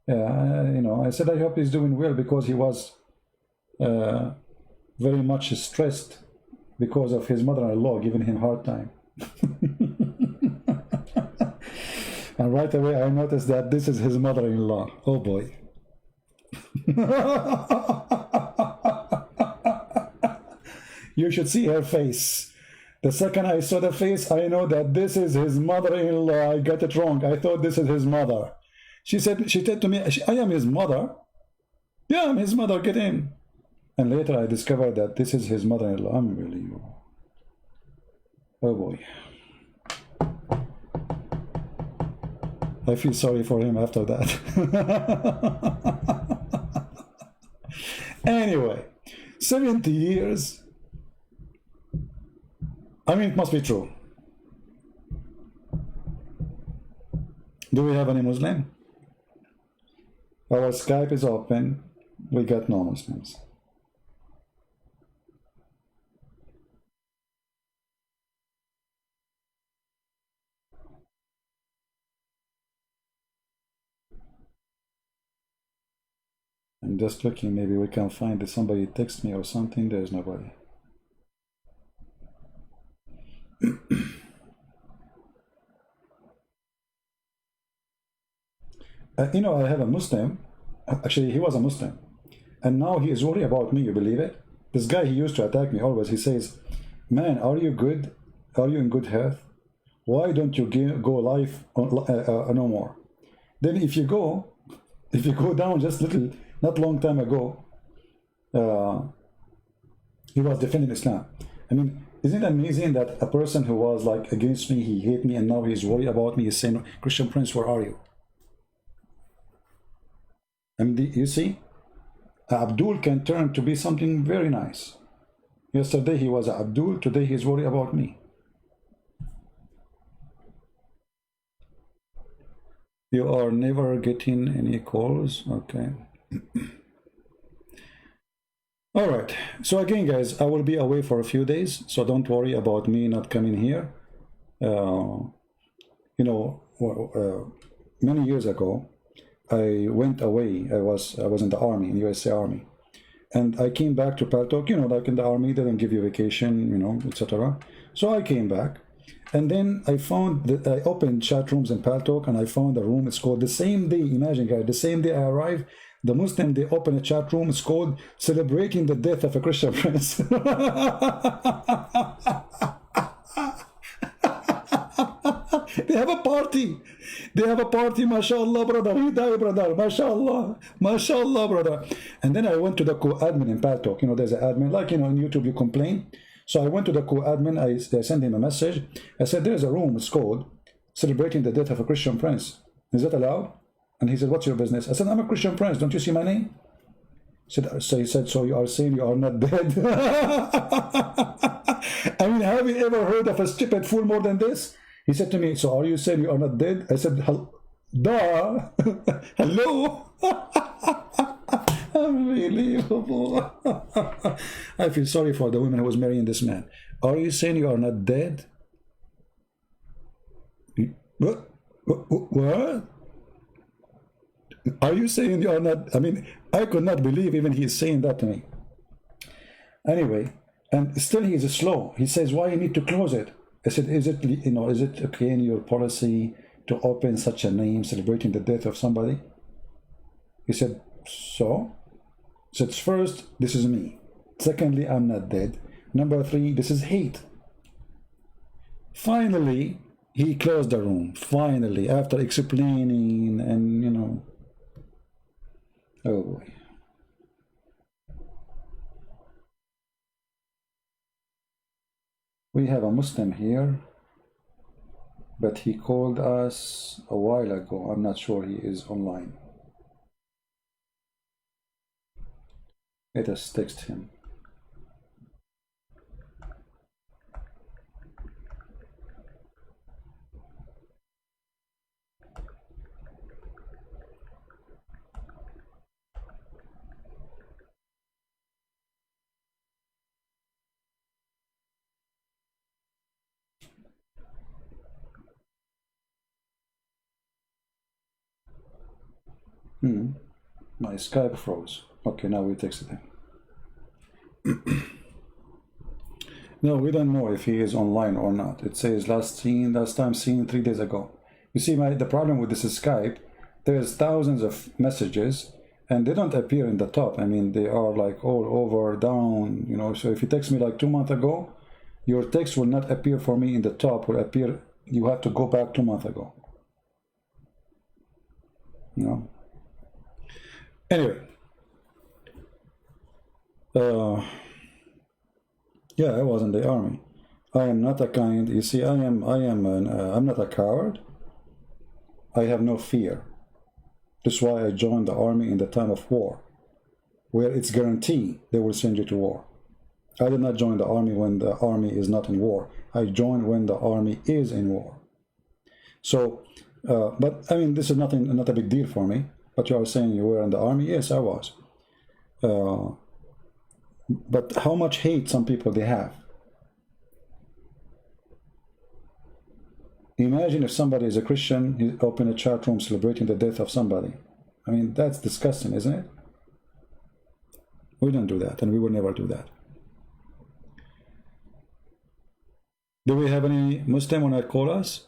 I said, I hope he's doing well, because he was very much stressed because of his mother-in-law giving him a hard time. And right away I noticed that this is his mother-in-law. Oh boy. You should see her face. The second I saw the face, I know that this is his mother-in-law. I got it wrong. I thought this is his mother. She said to me, I am his mother. Yeah, I'm his mother, get in. And later I discovered that this is his mother-in-law. Unbelievable. Oh boy. I feel sorry for him after that. Anyway, 70 years. I mean, it must be true. Do we have any Muslim? Our Skype is open. We got no Muslims. I'm just looking, maybe we can find if somebody text me or something. There's nobody. You know, I have a Muslim. Actually, he was a Muslim. And now he is worried about me, you believe it? This guy, he used to attack me always. He says, man, are you good? Are you in good health? Why don't you go live no more? Then if you go down just little, not long time ago, he was defending Islam. I mean, isn't it amazing that a person who was like against me, he hate me, and now he's worried about me, he's saying, Christian Prince, where are you? I mean, you see, Abdul can turn to be something very nice. Yesterday he was Abdul, today he's worried about me. You are never getting any calls, okay. All right, so again, guys, I will be away for a few days, so don't worry about me not coming here. You know, many years ago, I went away. I was in the army, in USA Army, and I came back to Paltok. You know, like in the army, they don't give you vacation, you know, etc. So I came back, and then I found that I opened chat rooms in Paltok, and I found a room. It's called the same day. Imagine, guys, the same day I arrived, the Muslim, they open a chat room. It's called Celebrating the Death of a Christian Prince. They have a party. They have a party, mashallah, brother. He died, brother. Mashallah. Mashallah, brother. And then I went to the co-admin in Paltalk. You know, there's an admin, like, you know, on YouTube, you complain. So I went to the co-admin. I sent him a message. I said, there's a room, it's called Celebrating the Death of a Christian Prince. Is that allowed? And he said, what's your business? I said, I'm a Christian prince. Don't you see my name? So he said, so you are saying you are not dead? I mean, have you ever heard of a stupid fool more than this? He said to me, so are you saying you are not dead? I said, duh. Hello? Unbelievable. I feel sorry for the woman who was marrying this man. Are you saying you are not dead? What? Are you saying you are not? I mean, I could not believe even he is saying that to me. Anyway, and still he is slow. He says, why you need to close it? I said, is it, you know, is it okay in your policy to open such a name celebrating the death of somebody? He said, so? He said, first, this is me. Secondly, I'm not dead. Number three, this is hate. Finally, he closed the room. Finally, after explaining and, you know, oh boy. We have a Muslim here, but he called us a while ago. I'm not sure he is online. Let us text him. My Skype froze. Okay, now we texted him. No, we don't know if he is online or not. It says last time seen 3 days ago. You see, the problem with this is Skype. There's thousands of messages and they don't appear in the top. I mean, they are like all over, down, you know. So if you text me like 2 months ago, Your text will not appear for me in the top, will appear, you have to go back 2 months ago. You know? Anyway. Yeah, I was in the army. I am not a kind, you see, I'm not a coward. I have no fear. That's why I joined the army in the time of war, where it's guaranteed they will send you to war. I did not join the army when the army is not in war. I joined when the army is in war. So, but I mean, this is not a big deal for me. But you are saying you were in the army? Yes, I was. But how much hate some people they have. Imagine if somebody is a Christian, he open a chat room celebrating the death of somebody. I mean, that's disgusting, isn't it? We don't do that, and we will never do that. Do we have any Muslim when I call us?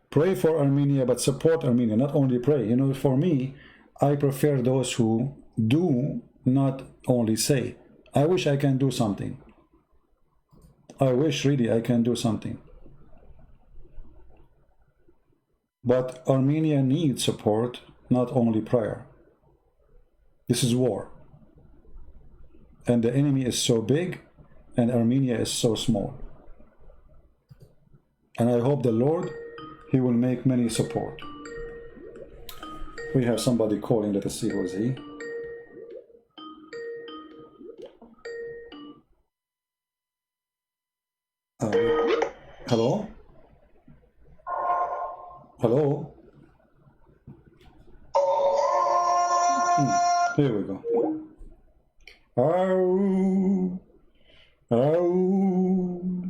Pray for Armenia, but support Armenia, not only pray. You know, for me, I prefer those who do, not only say. I wish I can do something. I wish really I can do something. But Armenia needs support, not only prayer. This is war. And the enemy is so big, and Armenia is so small. And I hope the Lord, He will make many support. We have somebody calling. Let us see who is he. Hello? Hello? Here we go. Ow. Ow.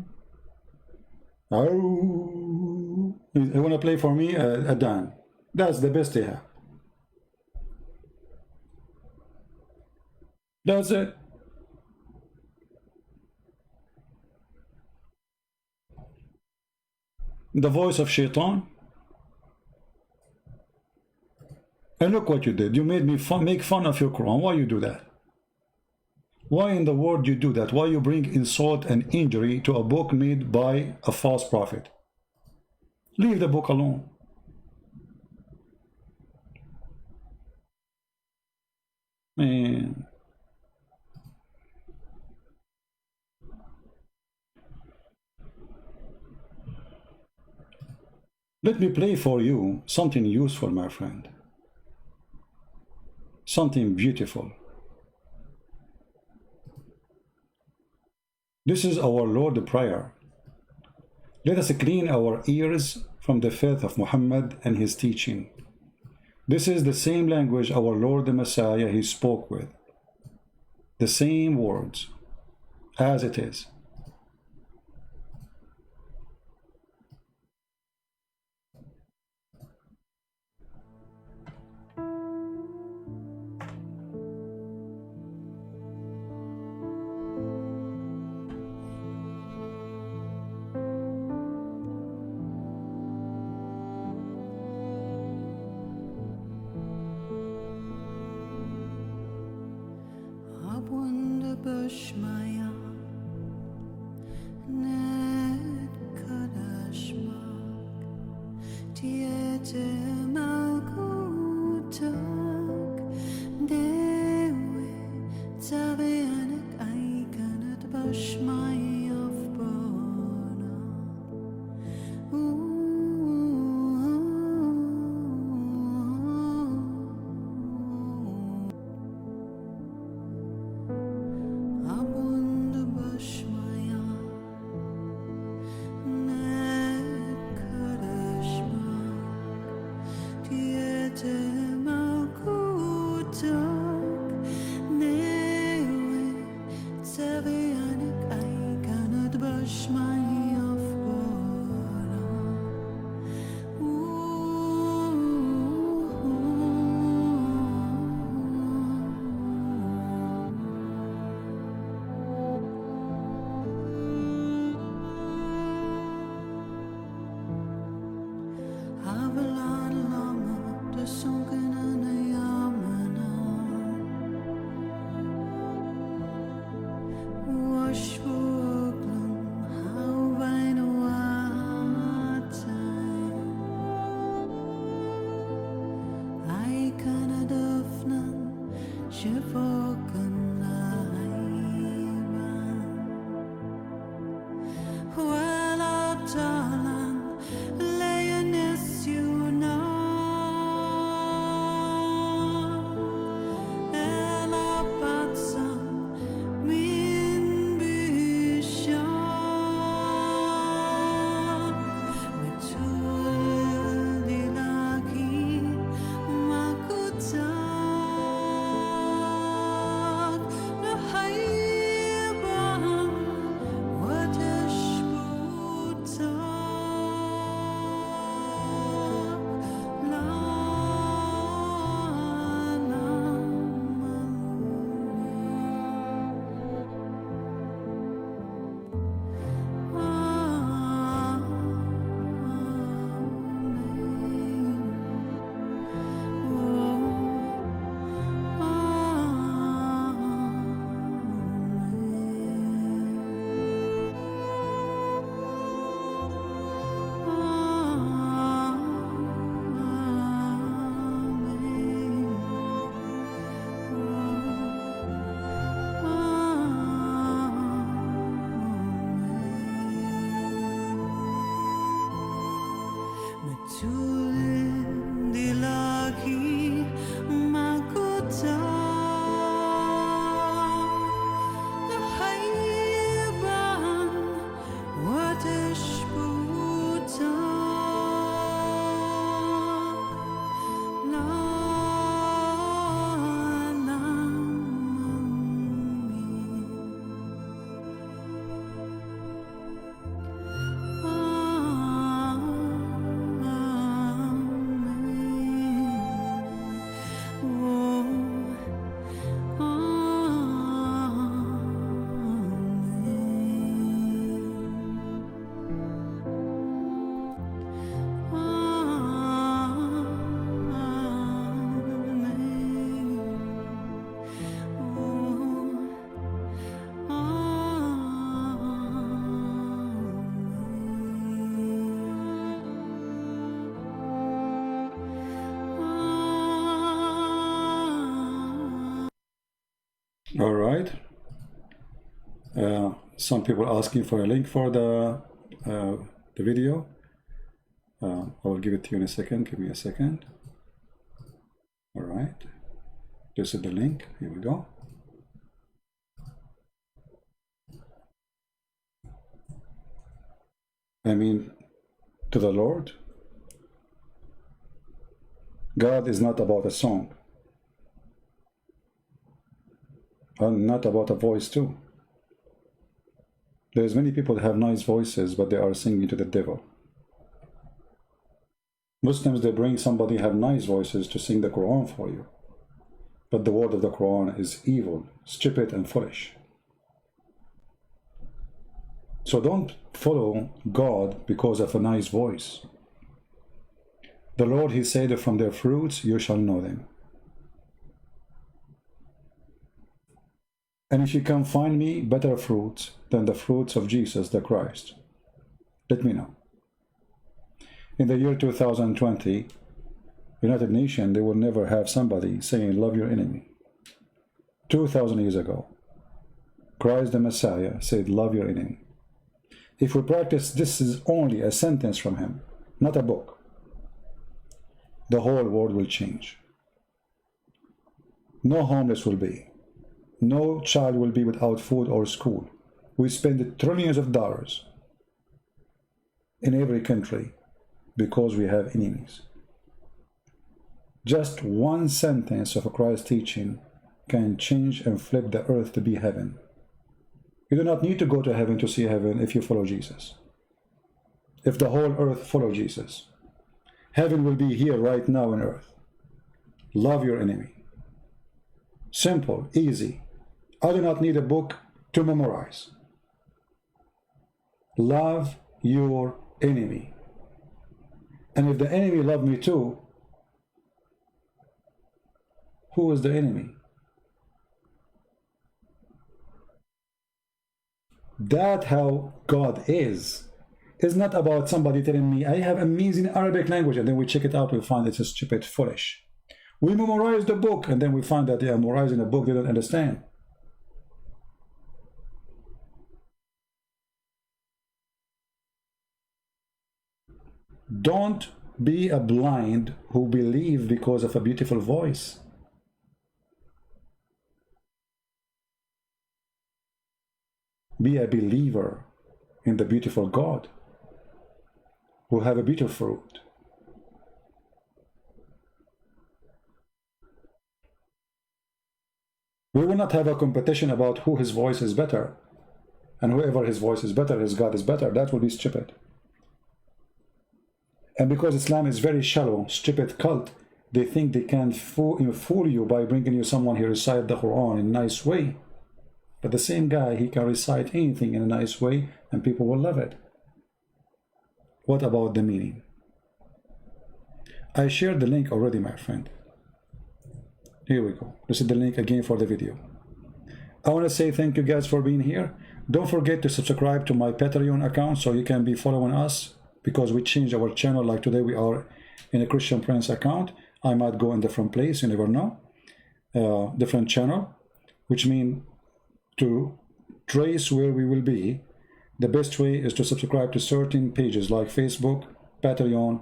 Ow. You want to play for me a Dan? That's the best they have. That's it. The voice of Shaitan. And look what you did. You made me make fun of your Quran. Why you do that? Why in the world you do that? Why you bring insult and injury to a book made by a false prophet? Leave the book alone. Man. Let me play for you something useful, my friend. Something beautiful. This is our Lord prayer. Let us clean our ears from the faith of Muhammad and his teaching. This is the same language our Lord the Messiah he spoke with. The same words as it is. Have a lot of lama, the song All right. Some people asking for a link for the video. I will give it to you in a second. Give me a second. All right. This is the link. Here we go. I mean, to the Lord, God is not about a song. And not about a voice too. There's many people that have nice voices, but they are singing to the devil. Muslims, they bring somebody have nice voices to sing the Qur'an for you. But the word of the Qur'an is evil, stupid, and foolish. So don't follow God because of a nice voice. The Lord, He said, from their fruits you shall know them. And if you can find me better fruits than the fruits of Jesus the Christ, let me know. In the year 2020, United Nations, they will never have somebody saying, love your enemy. 2,000 years ago, Christ the Messiah said, love your enemy. If we practice, this is only a sentence from him, not a book. The whole world will change. No homeless will be. No child will be without food or school. We spend trillions of dollars in every country because we have enemies. Just one sentence of Christ's teaching can change and flip the earth to be heaven. You do not need to go to heaven to see heaven if you follow Jesus. If the whole earth follow Jesus, heaven will be here right now on earth. Love your enemy. Simple, easy. I do not need a book to memorize. Love your enemy. And if the enemy love me too, who is the enemy? That's how God is. It's not about somebody telling me, I have amazing Arabic language, and then we check it out, we find it's a stupid, foolish. We memorize the book, and then we find that they are memorizing a book they don't understand. Don't be a blind who believe because of a beautiful voice. Be a believer in the beautiful God who have a beautiful fruit. We will not have a competition about who his voice is better, and whoever his voice is better, his God is better. That will be stupid. And because Islam is very shallow, stupid cult, they think they can fool you by bringing you someone who recite the Quran in a nice way. But the same guy, he can recite anything in a nice way and people will love it. What about the meaning? I shared the link already, my friend. Here we go. This is the link again for the video. I want to say thank you guys for being here. Don't forget to subscribe to my Patreon account so you can be following us, because we changed our channel. Like today we are in a Christian Prince account. I might go in a different place, you never know. Different channel, which means to trace where we will be. The best way is to subscribe to certain pages like Facebook, Patreon,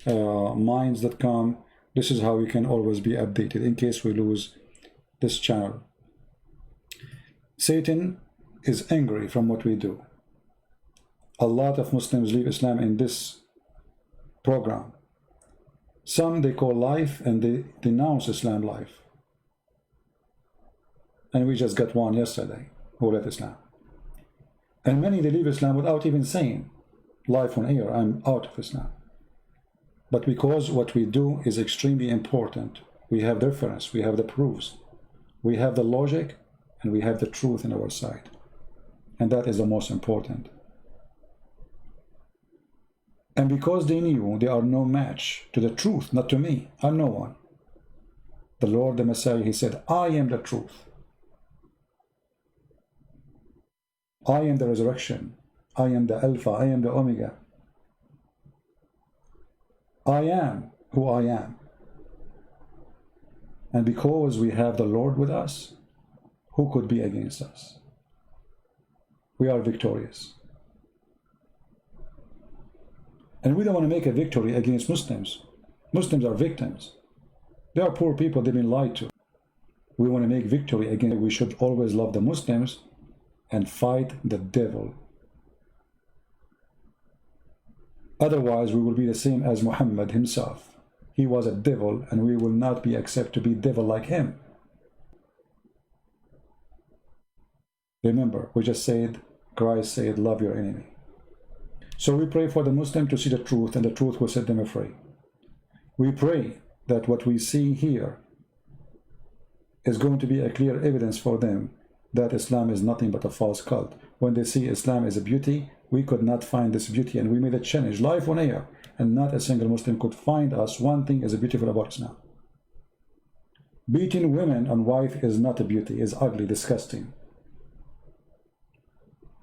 minds.com. This is how you can always be updated in case we lose this channel. Satan is angry from what we do. A lot of Muslims leave Islam in this program. Some they call life and they denounce Islam life. And we just got one yesterday who left Islam. And many they leave Islam without even saying, life on air, I'm out of Islam. But because what we do is extremely important, we have the reference, we have the proofs, we have the logic, and we have the truth in our side. And that is the most important. And because they knew they are no match to the truth, not to me, I'm no one. The Lord, the Messiah, he said, I am the truth. I am the resurrection. I am the Alpha. I am the Omega. I am who I am. And because we have the Lord with us, who could be against us? We are victorious. And we don't want to make a victory against Muslims. Muslims are victims. They are poor people, they've been lied to. We want to make victory against. We should always love the Muslims and fight the devil. Otherwise, we will be the same as Muhammad himself. He was a devil, and we will not be accepted to be devil like him. Remember, we just said, Christ said, love your enemy. So we pray for the Muslim to see the truth, and the truth will set them free. We pray that what we see here is going to be a clear evidence for them that Islam is nothing but a false cult. When they see Islam as a beauty, we could not find this beauty, and we made a challenge live on air, and not a single Muslim could find us one thing as beautiful about Islam. Beating women and wife is not a beauty, is ugly, disgusting.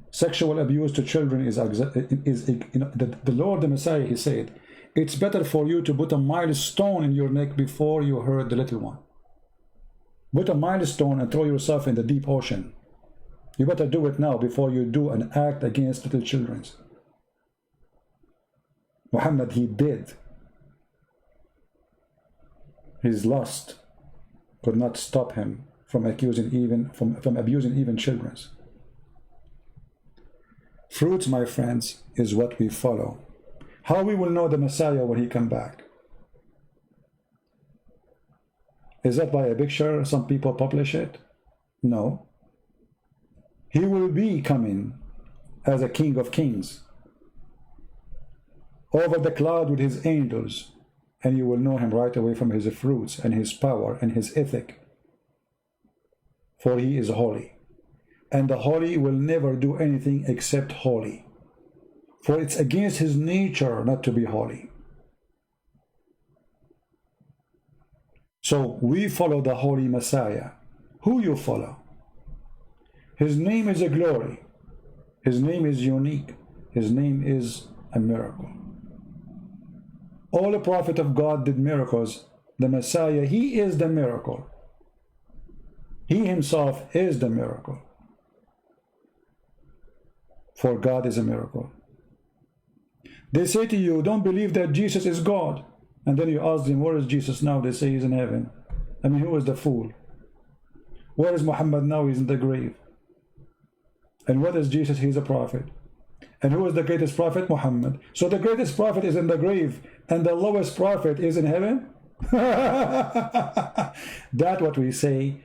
Sexual abuse to children is the Lord, the Messiah, he said, it's better for you to put a milestone in your neck before you hurt the little one. Put a milestone and throw yourself in the deep ocean. You better do it now before you do an act against little children. Muhammad, he did. His lust could not stop him from abusing even children. Fruits, my friends, is what we follow. How we will know the Messiah when he come back? Is that by a picture some people publish it? No. He will be coming as a King of Kings over the cloud with his angels, and you will know him right away from his fruits and his power and his ethic, for he is holy, and the holy will never do anything except holy, for it's against his nature not to be holy. So we follow the holy Messiah. Who you follow? His name is a glory. His name is unique. His name is a miracle. All the prophet of God did miracles. The Messiah, he is the miracle. He himself is the miracle. For God is a miracle. They say to you, don't believe that Jesus is God. And then you ask them, where is Jesus now? They say he's in heaven. I mean, who is the fool? Where is Muhammad now? He's in the grave. And what is Jesus? He's a prophet. And who is the greatest prophet? Muhammad. So the greatest prophet is in the grave, and the lowest prophet is in heaven? That what we say,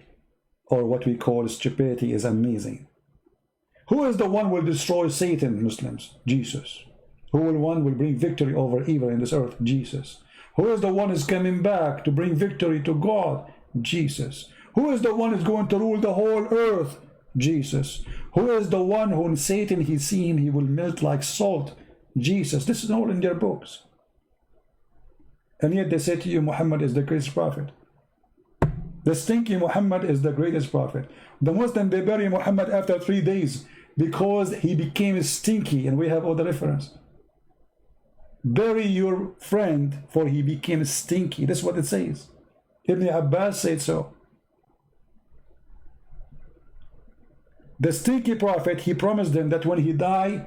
or what we call stupidity, is amazing. Who is the one who will destroy Satan, Muslims? Jesus. Who will bring victory over evil in this earth? Jesus. Who is the one who is coming back to bring victory to God? Jesus. Who is the one who is going to rule the whole earth? Jesus. Who is the one who in Satan he see him, he will melt like salt? Jesus. This is all in their books. And yet they say to you, Muhammad is the greatest prophet. The stinky Muhammad is the greatest prophet. The Muslim, they bury Muhammad after 3 days because he became stinky, and we have all the reference. Bury your friend, for he became stinky. That's what it says. Ibn Abbas said so. The stinky prophet, he promised them that when he died,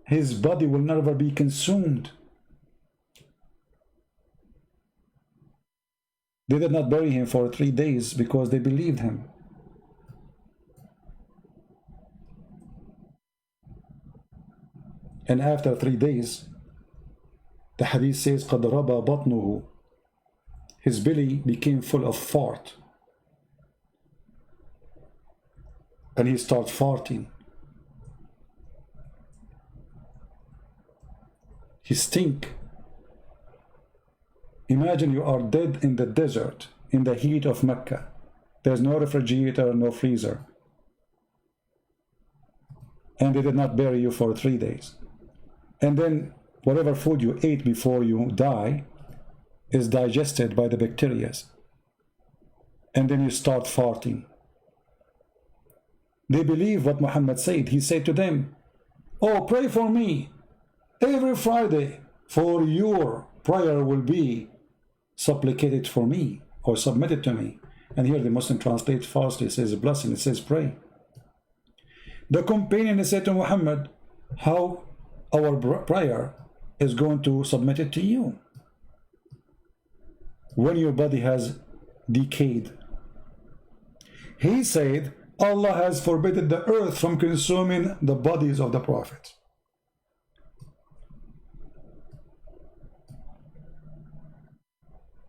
his body will never be consumed. They did not bury him for 3 days because they believed him. And after 3 days, the hadith says, قَدْ رَبَى بَطْنُهُ, his belly became full of fart. And he started farting. He stink. Imagine you are dead in the desert, in the heat of Mecca. There's no refrigerator, no freezer. And they did not bury you for 3 days. And then whatever food you ate before you die is digested by the bacteria. And then you start farting. They believe what Muhammad said. He said to them, oh, pray for me every Friday, for your prayer will be supplicated for me or submitted to me. And here the Muslim translates falsely. It says blessing, it says pray. The companion said to Muhammad, how our prayer is going to submit it to you when your body has decayed. He said, Allah has forbidden the earth from consuming the bodies of the prophets.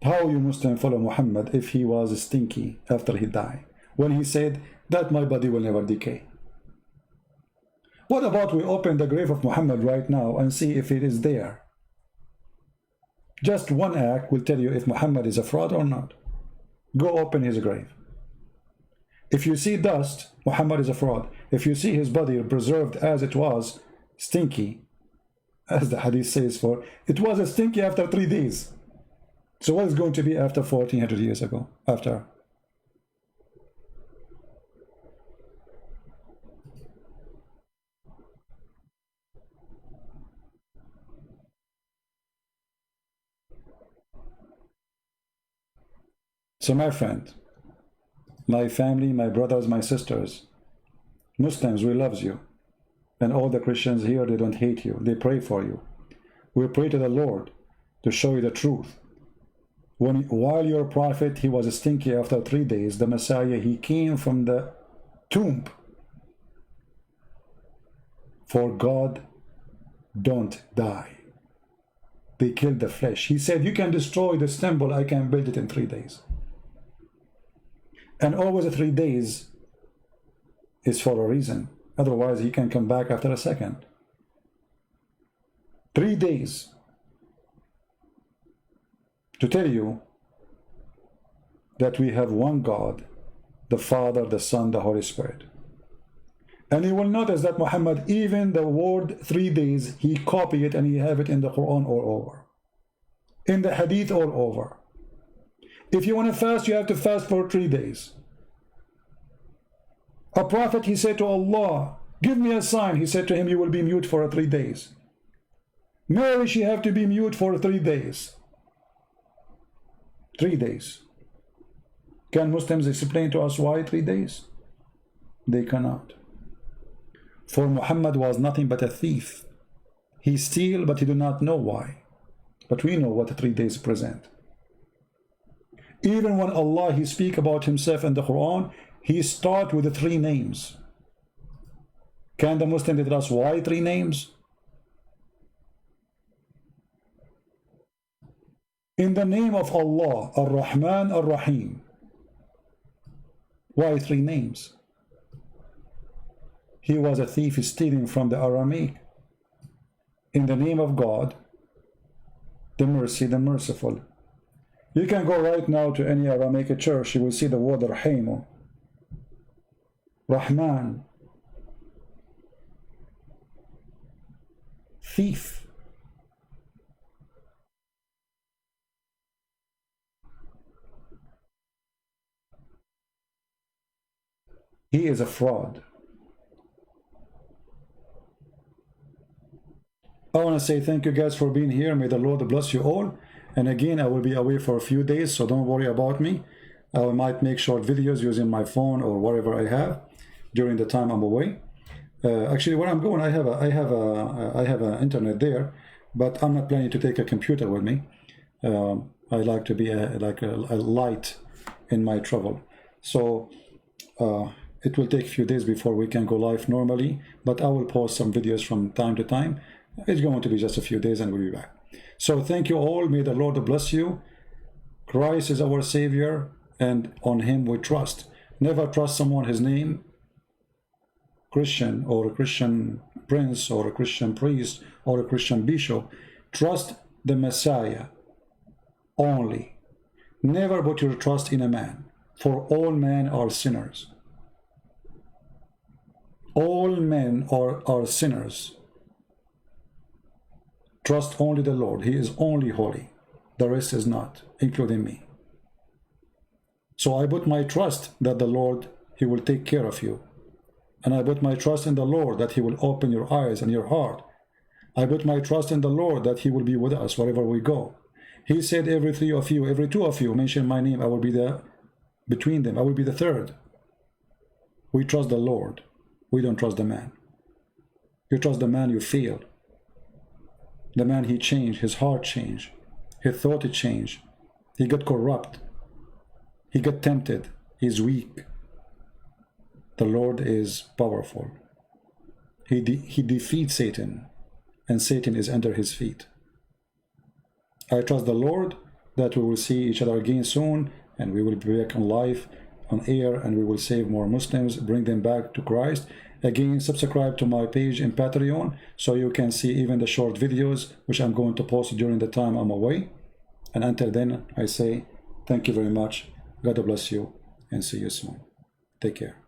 How you Muslim follow Muhammad if he was stinky after he died, when he said that my body will never decay? What about we open the grave of Muhammad right now and see if it is there? Just one act will tell you if Muhammad is a fraud or not. Go open his grave. If you see dust, Muhammad is a fraud. If you see his body preserved as it was, stinky, as the hadith says, for it was a stinky after 3 days. So what is going to be after 1400 years ago? After? So my friend, my family, my brothers, my sisters, Muslims, we love you. And all the Christians here, they don't hate you. They pray for you. We pray to the Lord to show you the truth. While your prophet, he was stinky after 3 days, the Messiah, he came from the tomb. For God don't die. They killed the flesh. He said, you can destroy this temple, I can build it in 3 days. And always 3 days is for a reason. Otherwise, he can come back after a second. 3 days to tell you that we have one God, the Father, the Son, the Holy Spirit. And you will notice that Muhammad, even the word 3 days, he copied it and he have it in the Qur'an all over. In the Hadith all over. If you want to fast, you have to fast for 3 days. A prophet, he said to Allah, give me a sign. He said to him, you will be mute for 3 days. Mary, she have to be mute for 3 days. 3 days. Can Muslims explain to us why 3 days? They cannot. For Muhammad was nothing but a thief. He steal, but he do not know why. But we know what the 3 days present. Even when Allah, he speak about himself in the Quran, he start with the 3 names. Can the Muslim tell us why 3 names? In the name of Allah, Ar-Rahman, Ar-Rahim. Why 3 names? He was a thief stealing from the Aramaic. In the name of God, the mercy, the merciful. You can go right now to any Aramaic church, you will see the word Rahimu. Rahman. Thief. He is a fraud. I want to say thank you guys for being here. May the Lord bless you all. And again, I will be away for a few days, so don't worry about me. I might make short videos using my phone or whatever I have during the time I'm away. Actually, where I'm going, I have a internet there, but I'm not planning to take a computer with me. I like to be a light in my travel. So it will take a few days before we can go live normally, but I will post some videos from time to time. It's going to be just a few days and we'll be back. So thank you all. May the Lord bless you. Christ is our Savior and on him we trust. Never trust someone, his name, Christian or a Christian prince or a Christian priest or a Christian bishop. Trust the Messiah only. Never put your trust in a man, for all men are sinners. All men are sinners. Trust only the Lord. He is only holy. The rest is not, including me. So I put my trust that the Lord, he will take care of you. And I put my trust in the Lord that he will open your eyes and your heart. I put my trust in the Lord that he will be with us wherever we go. He said every 3 of you, every 2 of you mention my name, I will be there between them. I will be the third. We trust the Lord. We don't trust the man. You trust the man, you fail. The man, he changed. His heart changed. He thought it changed. He got corrupt. He got tempted. He's weak. The Lord is powerful. He defeats Satan, and Satan is under his feet. I trust the Lord that we will see each other again soon, and we will be back on live, on air, and we will save more Muslims, bring them back to Christ. Again, subscribe to my page in Patreon so you can see even the short videos which I'm going to post during the time I'm away. And until then, I say thank you very much. God bless you, and see you soon. Take care.